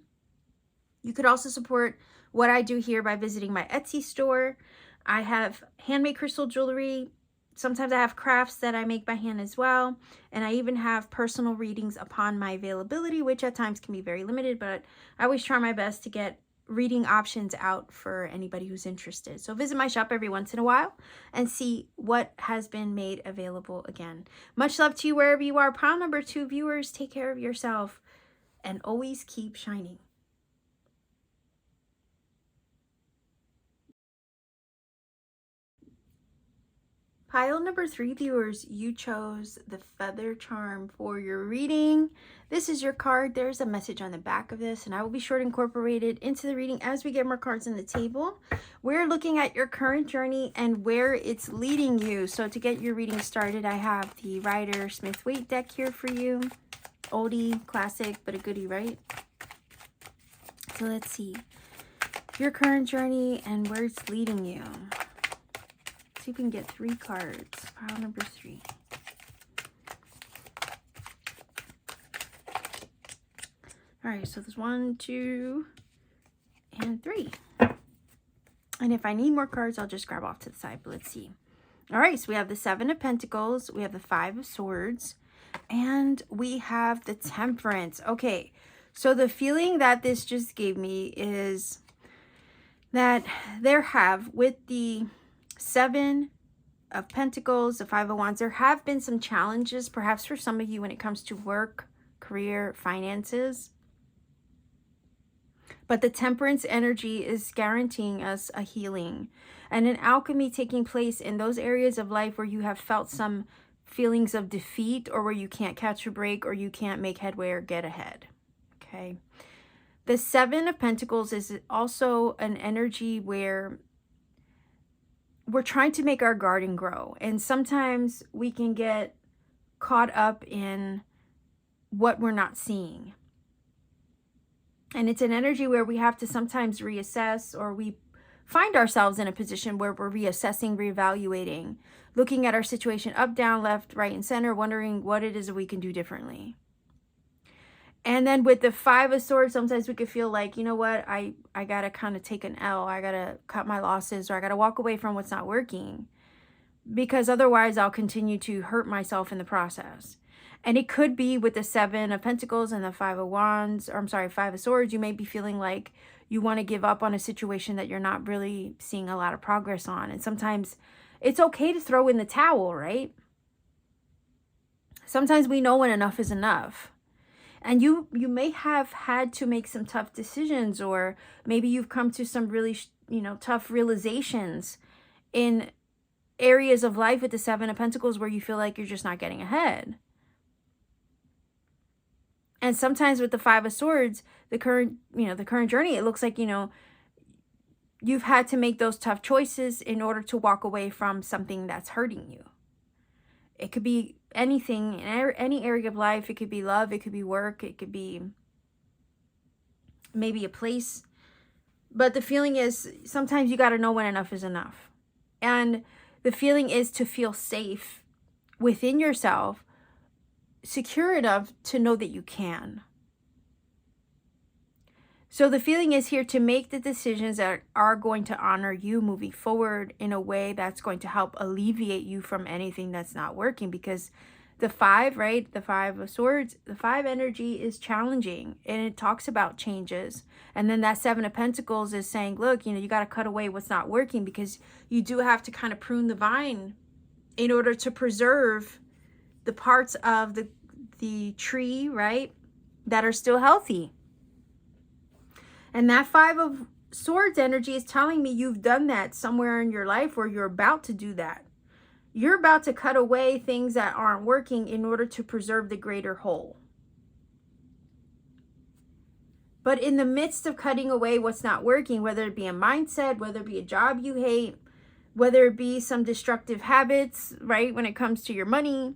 You could also support what I do here by visiting my Etsy store. I have handmade crystal jewelry. Sometimes I have crafts that I make by hand as well. And I even have personal readings upon my availability, which at times can be very limited, but I always try my best to get reading options out for anybody who's interested. So visit my shop every once in a while and see what has been made available again. Much love to you wherever you are. Pile number 2 viewers, take care of yourself and always keep shining. Pile number 3 viewers, you chose the feather charm for your reading. This is your card. There's a message on the back of this, and I will be sure to incorporate it into the reading as we get more cards on the table. We're looking at your current journey and where it's leading you. So to get your reading started, I have the Rider Smith Waite deck here for you. Oldie, classic, but a goodie, right? So let's see. Your current journey and where it's leading you. You can get 3 cards. Pile number 3. All right, so there's 1, 2, and 3. And if I need more cards, I'll just grab off to the side, but let's see. All right, so we have the 7 of Pentacles, we have the 5 of Swords, and we have the Temperance. Okay, so the feeling that this just gave me is that with the 7 of Pentacles, the 5 of Wands, there have been some challenges, perhaps for some of you when it comes to work, career, finances. But the Temperance energy is guaranteeing us a healing and an alchemy taking place in those areas of life where you have felt some feelings of defeat, or where you can't catch a break, or you can't make headway or get ahead. Okay. The 7 of Pentacles is also an energy where we're trying to make our garden grow. And sometimes we can get caught up in what we're not seeing. And it's an energy where we have to sometimes reassess, or we find ourselves in a position where we're reassessing, reevaluating, looking at our situation up, down, left, right, and center, wondering what it is that we can do differently. And then with the 5 of Swords, sometimes we could feel like, you know what, I got to kind of take an L. I got to cut my losses, or I got to walk away from what's not working. because otherwise I'll continue to hurt myself in the process. And it could be with the Seven of Pentacles and the Five of Wands, or I'm sorry, Five of Swords. You may be feeling like you want to give up on a situation that you're not really seeing a lot of progress on. And sometimes it's okay to throw in the towel, right? Sometimes we know when enough is enough. And you may have had to make some tough decisions, or maybe you've come to some really, tough realizations in areas of life with the Seven of Pentacles where you feel like you're just not getting ahead. And sometimes with the Five of Swords, the current journey, it looks like, you've had to make those tough choices in order to walk away from something that's hurting you. It could be anything, in any area of life. It could be love, it could be work, it could be maybe a place. But the feeling is sometimes you got to know when enough is enough. And the feeling is to feel safe within yourself, secure enough to know that you can. So the feeling is here to make the decisions that are going to honor you moving forward in a way that's going to help alleviate you from anything that's not working. Because the five, right? The Five of Swords, the five energy is challenging, and it talks about changes. And then that Seven of Pentacles is saying, look, you got to cut away what's not working, because you do have to kind of prune the vine in order to preserve the parts of the tree, right, that are still healthy. And that Five of Swords energy is telling me you've done that somewhere in your life, or you're about to do that. You're about to cut away things that aren't working in order to preserve the greater whole. But in the midst of cutting away what's not working, whether it be a mindset, whether it be a job you hate, whether it be some destructive habits, right, when it comes to your money,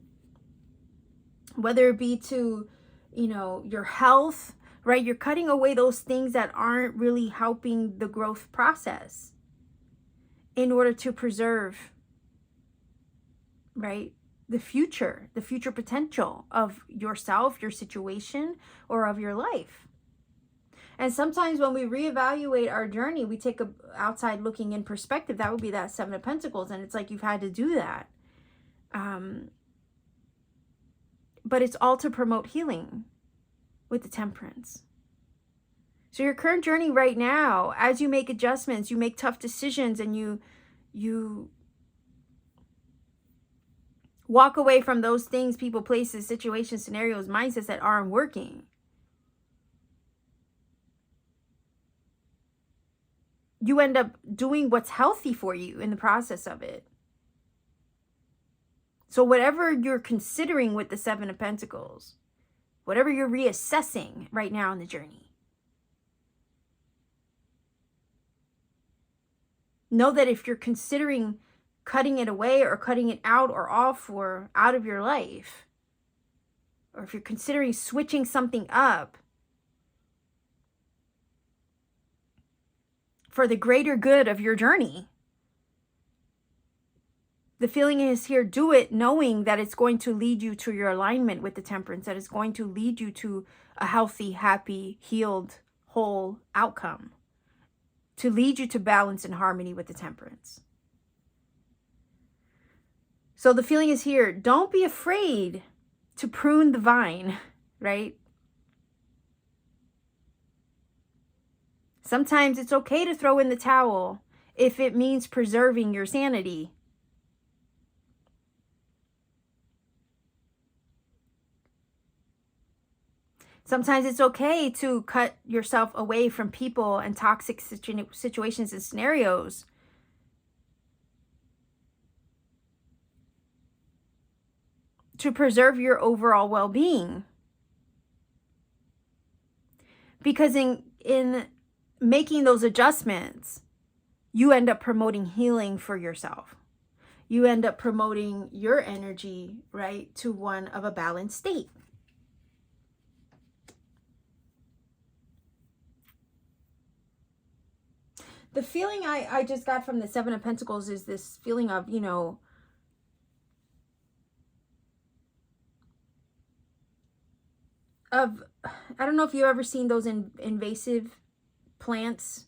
whether it be to, your health, right? You're cutting away those things that aren't really helping the growth process in order to preserve, right, the future potential of yourself, your situation, or of your life. And sometimes when we reevaluate our journey, we take a outside looking in perspective. That would be that Seven of Pentacles. And it's like you've had to do that. But it's all to promote healing with the Temperance. So your current journey right now, as you make adjustments, you make tough decisions, and you walk away from those things, people, places, situations, scenarios, mindsets that aren't working. You end up doing what's healthy for you in the process of it. So whatever you're considering with the Seven of Pentacles, whatever you're reassessing right now in the journey, know that if you're considering cutting it away or cutting it out or off or out of your life, or if you're considering switching something up for the greater good of your journey, the feeling is here, do it knowing that it's going to lead you to your alignment with the Temperance, that it's going to lead you to a healthy, happy, healed, whole outcome, to lead you to balance and harmony with the Temperance. So the feeling is here, don't be afraid to prune the vine, right? Sometimes it's okay to throw in the towel if it means preserving your sanity. Sometimes it's okay to cut yourself away from people and toxic situations and scenarios to preserve your overall well-being. Because in making those adjustments, you end up promoting healing for yourself. You end up promoting your energy, right, to one of a balanced state. The feeling I just got from the Seven of Pentacles is this feeling of, I don't know if you've ever seen those invasive plants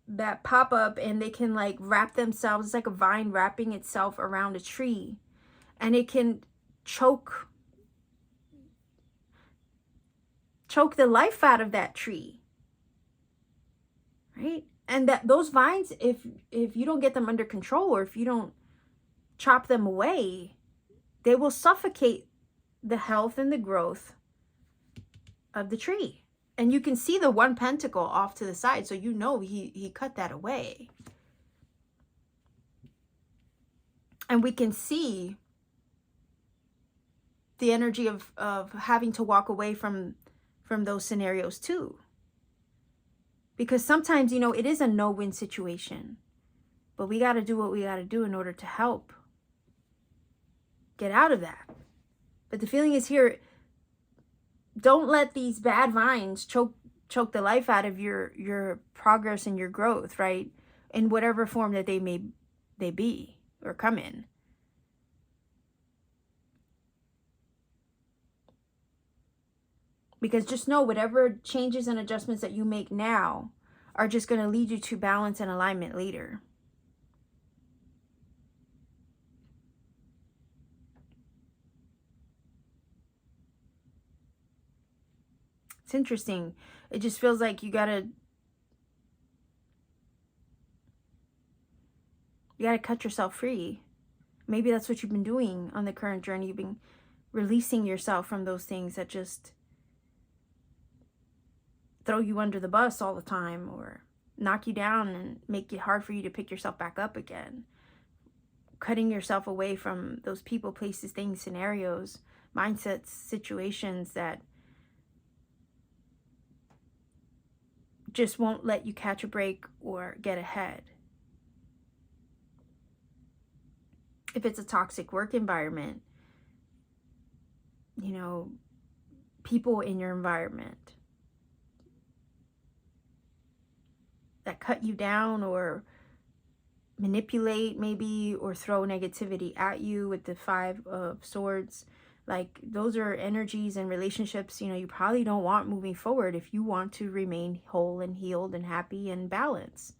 that pop up, and they can like wrap themselves. It's like a vine wrapping itself around a tree, and it can choke the life out of that tree, right? And that those vines, if you don't get them under control, or if you don't chop them away, they will suffocate the health and the growth of the tree. And you can see the one pentacle off to the side, so you know he cut that away. And we can see the energy of having to walk away from those scenarios too. Because sometimes, you know, it is a no-win situation, but we got to do what we got to do in order to help get out of that. But the feeling is here, don't let these bad vines choke the life out of your progress and your growth, right? In whatever form that they be or come in. Because just know, whatever changes and adjustments that you make now are just going to lead you to balance and alignment later. It's interesting. It just feels like you gotta cut yourself free. Maybe that's what you've been doing on the current journey. You've been releasing yourself from those things that just throw you under the bus all the time, or knock you down and make it hard for you to pick yourself back up again. Cutting yourself away from those people, places, things, scenarios, mindsets, situations that just won't let you catch a break or get ahead. If it's a toxic work environment, you know, people in your environment that cut you down or manipulate maybe, or throw negativity at you with the 5 of Swords. Like, those are energies and relationships, you know, you probably don't want moving forward if you want to remain whole and healed and happy and balanced.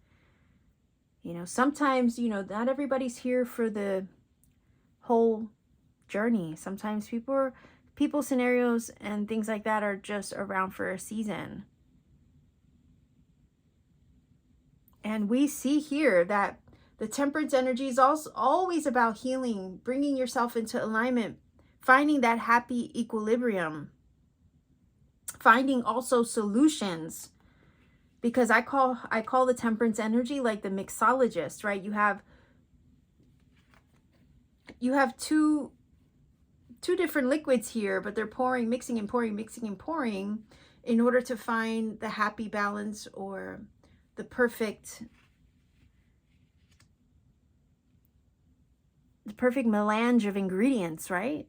You know, sometimes, you know, not everybody's here for the whole journey. Sometimes people, scenarios and things like that are just around for a season. And we see here that the Temperance energy is also always about healing, bringing yourself into alignment, finding that happy equilibrium, finding also solutions. Because I call the Temperance energy like the mixologist, right? You have two different liquids here, but they're pouring, mixing and pouring, mixing and pouring in order to find the happy balance, or the perfect melange of ingredients, right?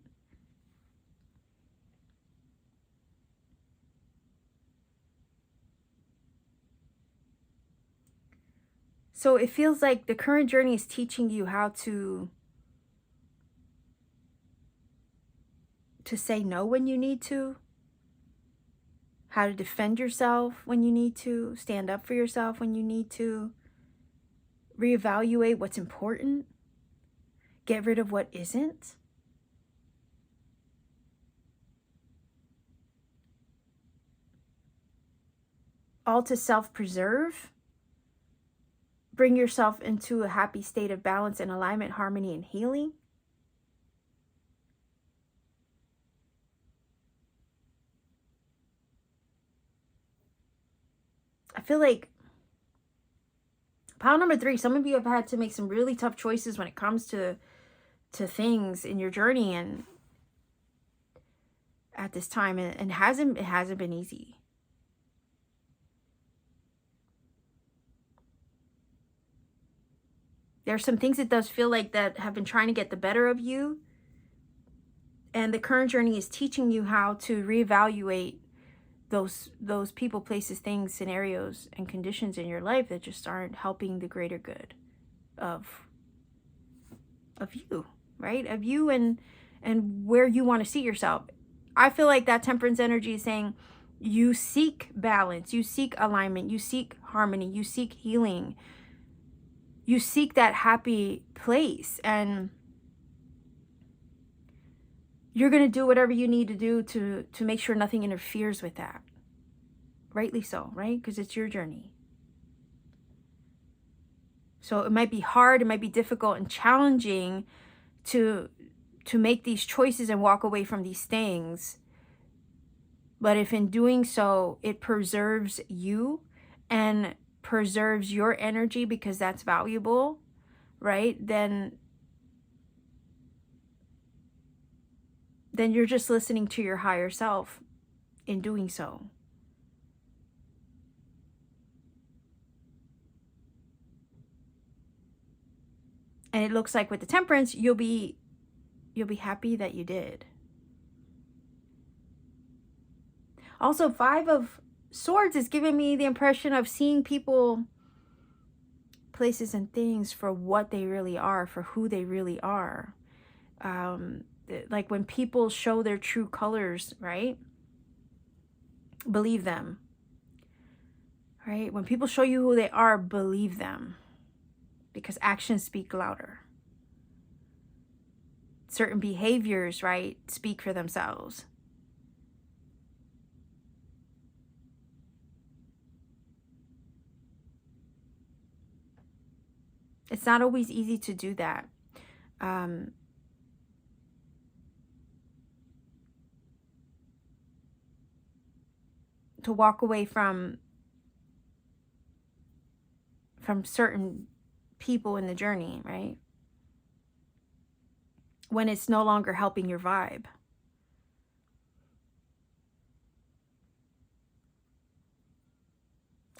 So it feels like the current journey is teaching you how to say no when you need to, how to defend yourself when you need to, stand up for yourself when you need to, reevaluate what's important, get rid of what isn't. All to self-preserve. Bring yourself into a happy state of balance and alignment, harmony, and healing. I feel like pile number 3, some of you have had to make some really tough choices when it comes to things in your journey and at this time, and it hasn't been easy. There's some things it does feel like that have been trying to get the better of you, and the current journey is teaching you how to reevaluate those people, places, things, scenarios, and conditions in your life that just aren't helping the greater good of you, right? Of you and where you want to see yourself. I feel like that Temperance energy is saying, You seek balance, you seek alignment, you seek harmony, you seek healing, you seek that happy place, and you're going to do whatever you need to do to make sure nothing interferes with that. Rightly so, right? Because it's your journey. So it might be hard, it might be difficult and challenging to make these choices and walk away from these things. But if in doing so, it preserves you and preserves your energy, because that's valuable, right? Then you're just listening to your higher self in doing so. And it looks like with the Temperance, you'll be happy that you did. Also, 5 of Swords is giving me the impression of seeing people, places, and things for what they really are, for who they really are. Like when people show their true colors, right? Believe them. Right? When people show you who they are, believe them. Because actions speak louder. Certain behaviors, right, speak for themselves. It's not always easy to do that. To walk away from certain people in the journey, right? When it's no longer helping your vibe.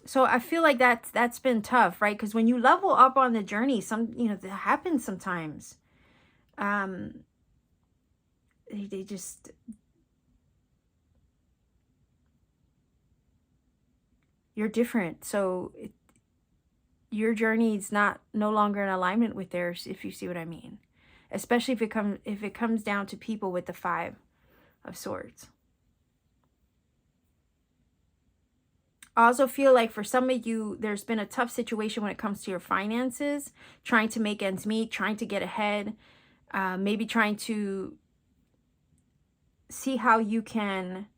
So I feel like that's been tough, right? Because when you level up on the journey, that happens sometimes. They just, you're different. So your journey is no longer in alignment with theirs, if you see what I mean. Especially if it comes down to people with the 5 of Swords. I also feel like for some of you, there's been a tough situation when it comes to your finances, trying to make ends meet, trying to get ahead, maybe trying to see how you can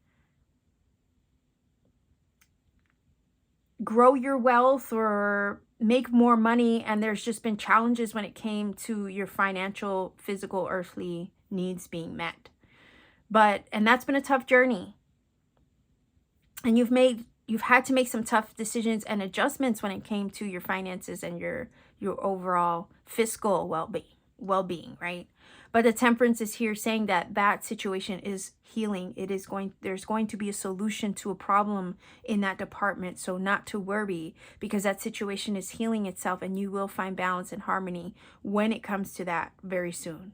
grow your wealth or make more money, and there's just been challenges when it came to your financial, physical, earthly needs being met. And that's been a tough journey. And you've had to make some tough decisions and adjustments when it came to your finances and your overall fiscal well-being, right? But the Temperance is here saying that situation is healing. There's going to be a solution to a problem in that department. So not to worry, because that situation is healing itself, and you will find balance and harmony when it comes to that very soon.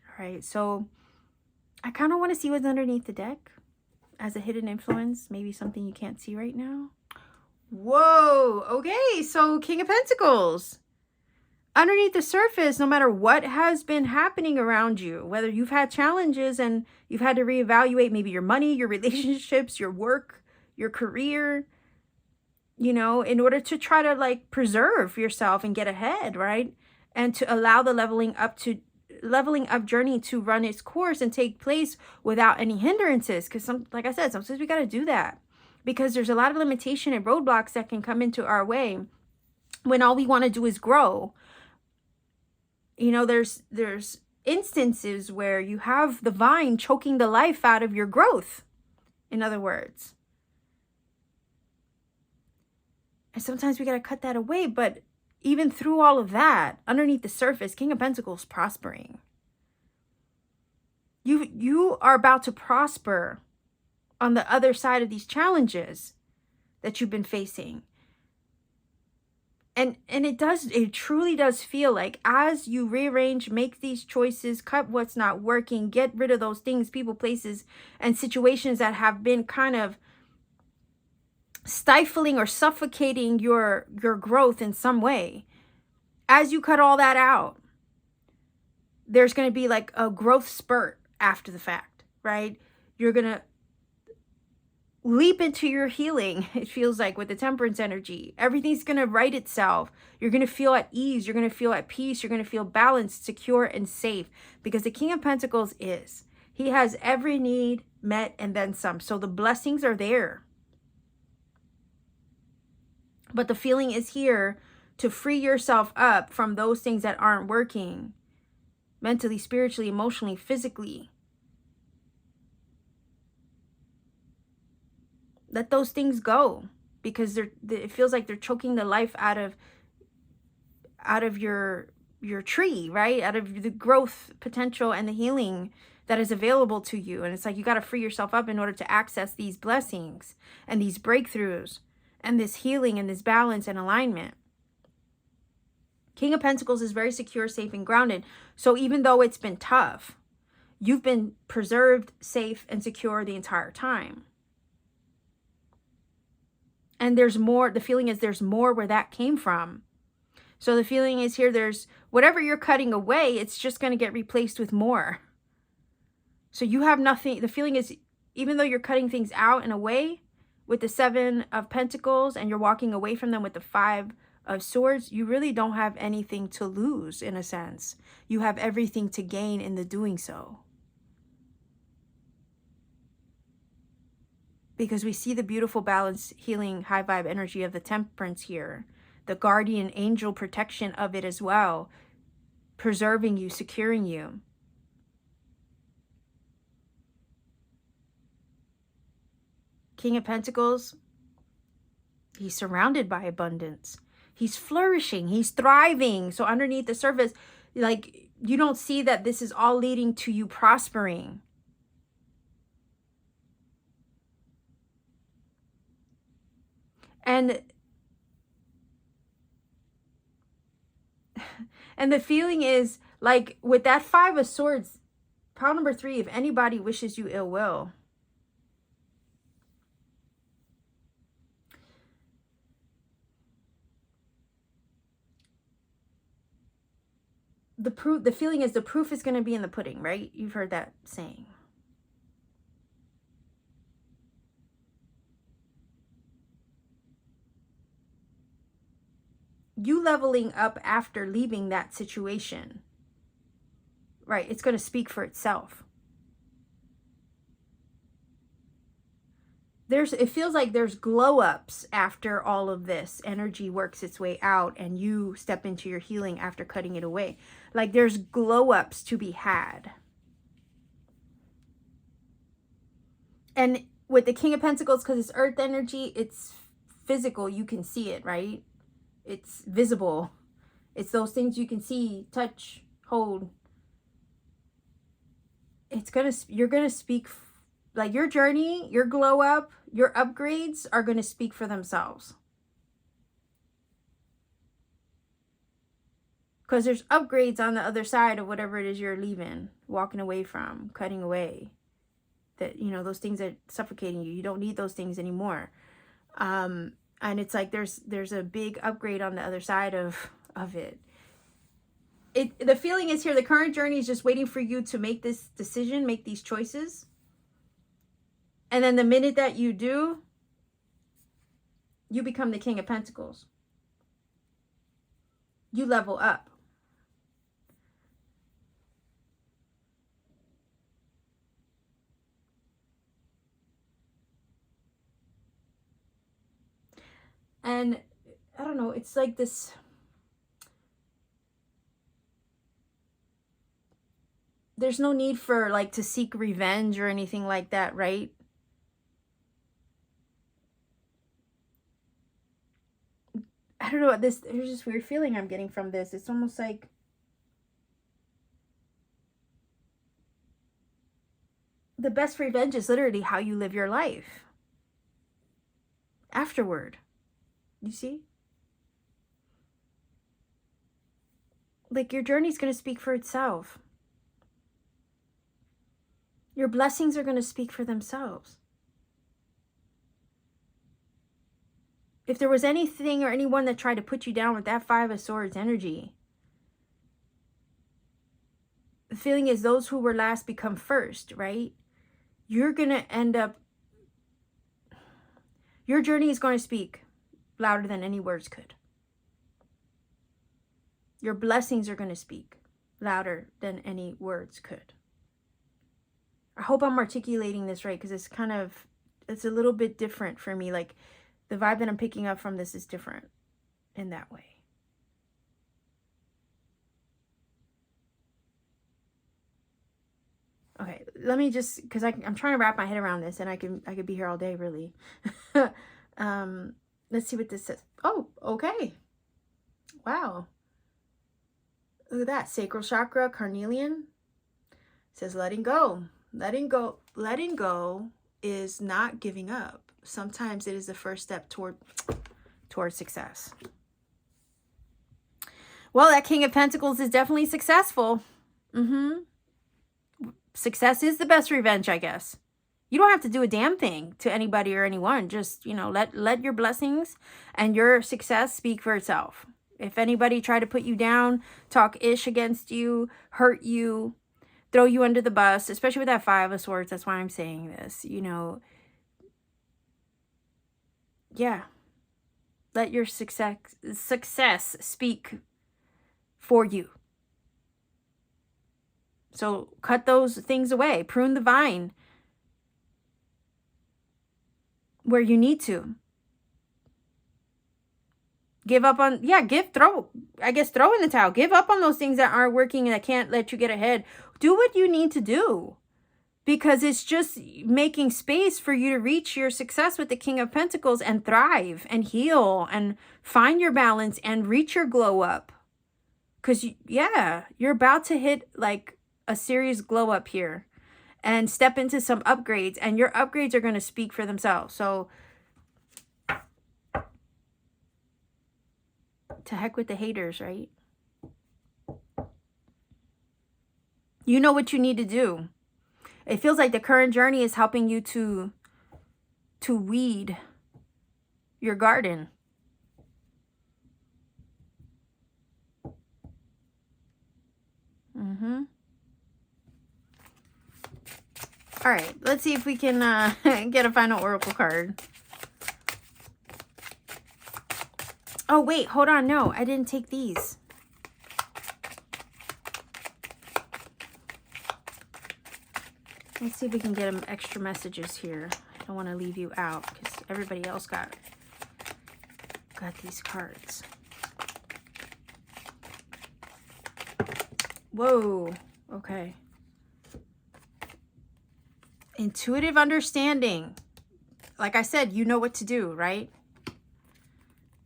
All right, so I kind of want to see what's underneath the deck as a hidden influence, maybe something you can't see right now. Whoa, okay, so King of Pentacles. Underneath the surface, no matter what has been happening around you, whether you've had challenges and you've had to reevaluate maybe your money, your relationships, your work, your career, in order to try to preserve yourself and get ahead, right? And to allow the leveling up journey to run its course and take place without any hindrances. Because like I said, sometimes we got to do that, because there's a lot of limitation and roadblocks that can come into our way when all we want to do is grow. There's instances where you have the vine choking the life out of your growth, in other words. And sometimes we got to cut that away. But even through all of that, underneath the surface, King of Pentacles prospering. You are about to prosper on the other side of these challenges that you've been facing. And it truly does feel like, as you rearrange, make these choices, cut what's not working, get rid of those things, people, places, and situations that have been kind of stifling or suffocating your growth in some way. As you cut all that out, there's going to be like a growth spurt after the fact, right? You're going to leap into your healing. It feels like with the temperance energy, everything's going to right itself. You're going to feel at ease. You're going to feel at peace. You're going to feel balanced, secure, and safe, because the King of Pentacles he has every need met and then some. So the blessings are there. But the feeling is here to free yourself up from those things that aren't working mentally, spiritually, emotionally, physically. Let those things go, because it feels like they're choking the life out of your tree, right? Out of the growth potential and the healing that is available to you. And it's like you got to free yourself up in order to access these blessings and these breakthroughs and this healing and this balance and alignment. King of Pentacles is very secure, safe, and grounded. So even though it's been tough, you've been preserved, safe, and secure the entire time. And there's more. The feeling is there's more where that came from. So the feeling is here, there's whatever you're cutting away, it's just going to get replaced with more. So you have nothing. The feeling is, even though you're cutting things out and away with the 7 of Pentacles and you're walking away from them with the 5 of Swords, you really don't have anything to lose in a sense. You have everything to gain in the doing so. Because we see the beautiful balance, healing, high vibe energy of the Temperance here. The guardian angel protection of it as well. Preserving you, securing you. King of Pentacles, he's surrounded by abundance. He's flourishing. He's thriving. So underneath the surface, like, you don't see that this is all leading to you prospering. And the feeling is like with that 5 of Swords, pile number 3, if anybody wishes you ill will, the feeling is the proof is going to be in the pudding, right? You've heard that saying. You leveling up after leaving that situation, right? It's going to speak for itself. It feels like there's glow ups after all of this energy works its way out and you step into your healing after cutting it away. Like there's glow ups to be had. And with the King of Pentacles, because it's earth energy, it's physical. You can see it, right? It's visible. It's those things you can see, touch, hold. You're gonna speak, like your journey, your glow up, your upgrades are gonna speak for themselves. Because there's upgrades on the other side of whatever it is you're leaving, walking away from, cutting away. That, you know, those things are suffocating you. You don't need those things anymore. And it's like there's a big upgrade on the other side of it. The feeling is here, the current journey is just waiting for you to make this decision, make these choices. And then the minute that you do, you become the King of Pentacles. You level up. And I don't know, it's like this. There's no need for like to seek revenge or anything like that, right? I don't know, there's this weird feeling I'm getting from this. It's almost like the best revenge is literally how you live your life afterward. You see? Like your journey's going to speak for itself. Your blessings are going to speak for themselves. If there was anything or anyone that tried to put you down with that 5 of Swords energy, the feeling is those who were last become first, right? you're going to end up, your journey is going to speak louder than any words could. Your blessings are going to speak louder than any words could. I hope I'm articulating this right, because it's a little bit different for me. Like, the vibe that I'm picking up from this is different in that way. Okay, let me just, because I'm trying to wrap my head around this, and I could be here all day, really. Let's see what this says. Oh, okay. Wow. Look at that. Sacral chakra, carnelian. It says letting go. Letting go. Letting go is not giving up. Sometimes it is the first step toward success. Well, that King of Pentacles is definitely successful. Success is the best revenge, I guess. You don't have to do a damn thing to anybody or anyone. Just, let your blessings and your success speak for itself. If anybody tried to put you down, talk ish against you, hurt you, throw you under the bus, especially with that Five of Swords, that's why I'm saying this, yeah. Let your success speak for you. So cut those things away. Prune the vine where you need to. Give up on, throw in the towel. Give up on those things that aren't working and that can't let you get ahead. Do what you need to do, because it's just making space for you to reach your success with the King of Pentacles and thrive and heal and find your balance and reach your glow up. Because, you're about to hit like a serious glow up here and step into some upgrades, and your upgrades are going to speak for themselves. So to heck with the haters, right? You know what you need to do. It feels like the current journey is helping you to weed your garden. All right, let's see if we can get a final oracle card. Oh, wait, hold on. No, I didn't take these. Let's see if we can get them extra messages here. I don't want to leave you out because everybody else got these cards. Whoa. Okay. Intuitive understanding. Like I said, you know what to do, right?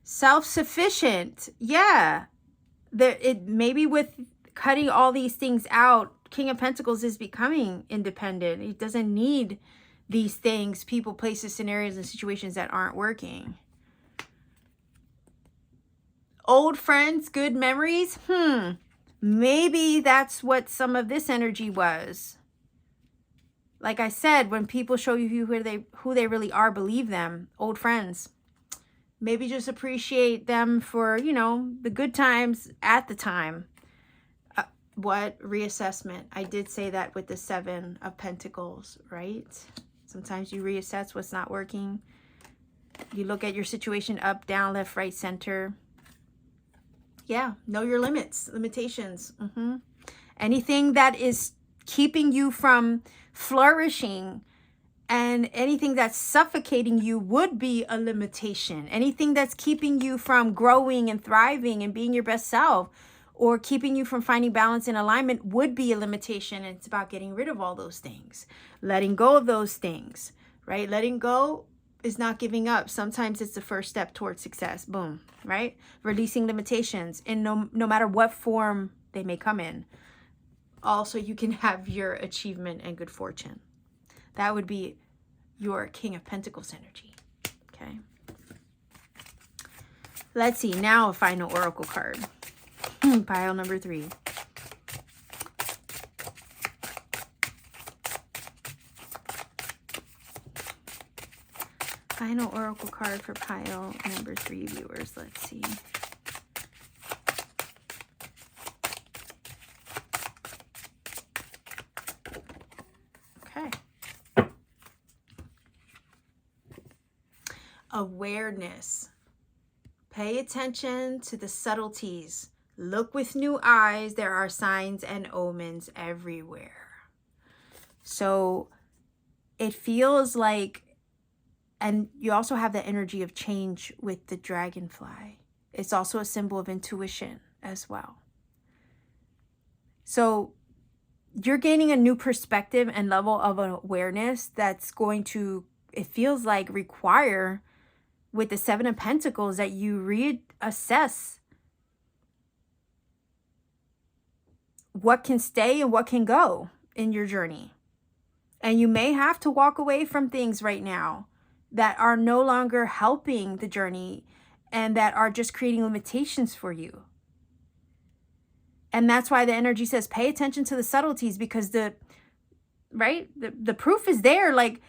Self-sufficient. Yeah. Maybe with cutting all these things out, King of Pentacles is becoming independent. He doesn't need these things, people, places, scenarios, and situations that aren't working. Old friends, good memories. Maybe that's what some of this energy was. Like I said, when people show you who they really are, believe them. Old friends. Maybe just appreciate them for, the good times at the time. Reassessment. I did say that with the Seven of Pentacles, right? Sometimes you reassess what's not working. You look at your situation up, down, left, right, center. Yeah, know your limitations. Anything that is keeping you from flourishing and anything that's suffocating you would be a limitation. Anything that's keeping you from growing and thriving and being your best self, or keeping you from finding balance and alignment, would be a limitation. And it's about getting rid of all those things, letting go of those things, right? Letting go is not giving up. Sometimes it's the first step towards success. Boom, right? Releasing limitations in no matter what form they may come in. Also, you can have your achievement and good fortune. That would be your King of Pentacles energy. Okay. Let's see. Now a final oracle card. Pile number 3. Final oracle card for pile number 3, viewers. Let's see. Okay. Awareness. Pay attention to the subtleties. Look with new eyes. There are signs and omens everywhere. So it feels like, and you also have the energy of change with the dragonfly. It's also a symbol of intuition as well. So you're gaining a new perspective and level of awareness that's going to, it feels like, require, with the Seven of Pentacles, that you reassess what can stay and what can go in your journey. And you may have to walk away from things right now that are no longer helping the journey and that are just creating limitations for you. And that's why the energy says pay attention to the subtleties, because the proof is there. Like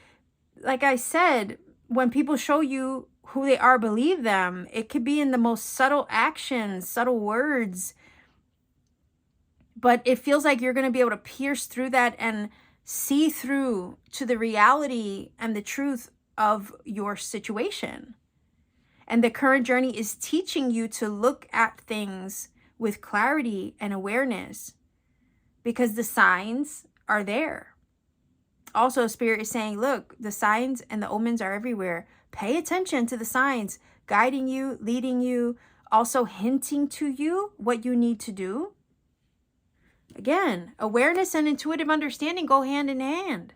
I said, when people show you who they are, believe them. It could be in the most subtle actions, subtle words. But it feels like you're going to be able to pierce through that and see through to the reality and the truth of your situation. And the current journey is teaching you to look at things with clarity and awareness, because the signs are there. Also, Spirit is saying, look, the signs and the omens are everywhere. Pay attention to the signs guiding you, leading you, also hinting to you what you need to do. Again, awareness and intuitive understanding go hand in hand.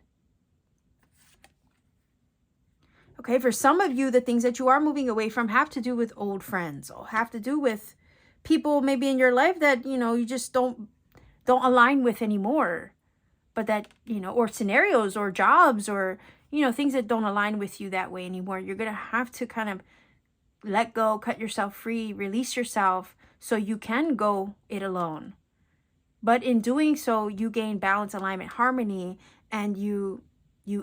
Okay, for some of you, the things that you are moving away from have to do with old friends, or have to do with people maybe in your life that, you just don't align with anymore. But that, or scenarios or jobs or, things that don't align with you that way anymore. You're going to have to kind of let go, cut yourself free, release yourself so you can go it alone. But in doing so, you gain balance, alignment, harmony, and you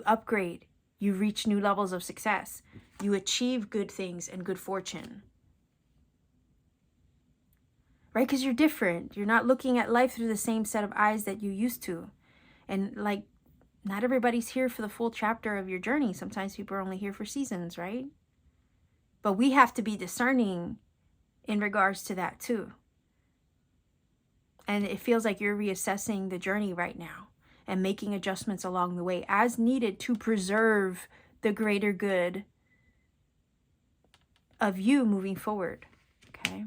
upgrade. You reach new levels of success. You achieve good things and good fortune. Right? Because you're different. You're not looking at life through the same set of eyes that you used to. And not everybody's here for the full chapter of your journey. Sometimes people are only here for seasons, right? But we have to be discerning in regards to that too. And it feels like you're reassessing the journey right now and making adjustments along the way as needed to preserve the greater good of you moving forward. Okay.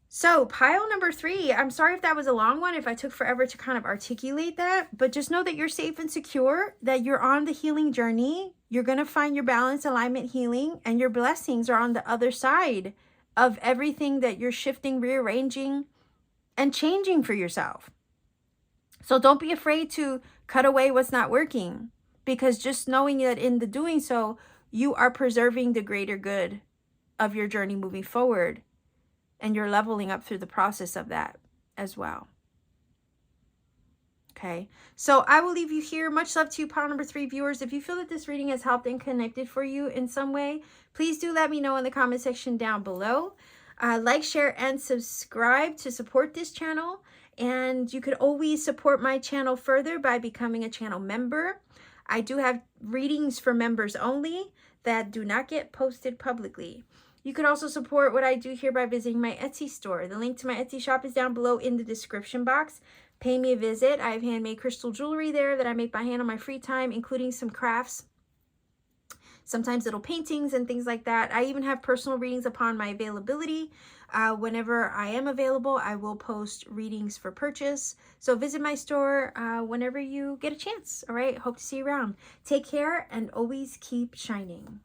So pile number 3, I'm sorry if that was a long one, if I took forever to kind of articulate that, but just know that you're safe and secure, that you're on the healing journey. You're going to find your balance, alignment, healing, and your blessings are on the other side of everything that you're shifting, rearranging, and changing for yourself. So don't be afraid to cut away what's not working, because just knowing that in the doing so, you are preserving the greater good of your journey moving forward. And you're leveling up through the process of that as well. Okay, so I will leave you here. Much love to you, pile number 3 viewers. If you feel that this reading has helped and connected for you in some way, please do let me know in the comment section down below. Like, share, and subscribe to support this channel. And you could always support my channel further by becoming a channel member. I do have readings for members only that do not get posted publicly. You could also support what I do here by visiting my Etsy store. The link to my Etsy shop is down below in the description box. Pay me a visit. I have handmade crystal jewelry there that I make by hand on my free time, including some crafts, sometimes little paintings and things like that. I even have personal readings upon my availability. Whenever I am available, I will post readings for purchase. So visit my store whenever you get a chance. All right. Hope to see you around. Take care and always keep shining.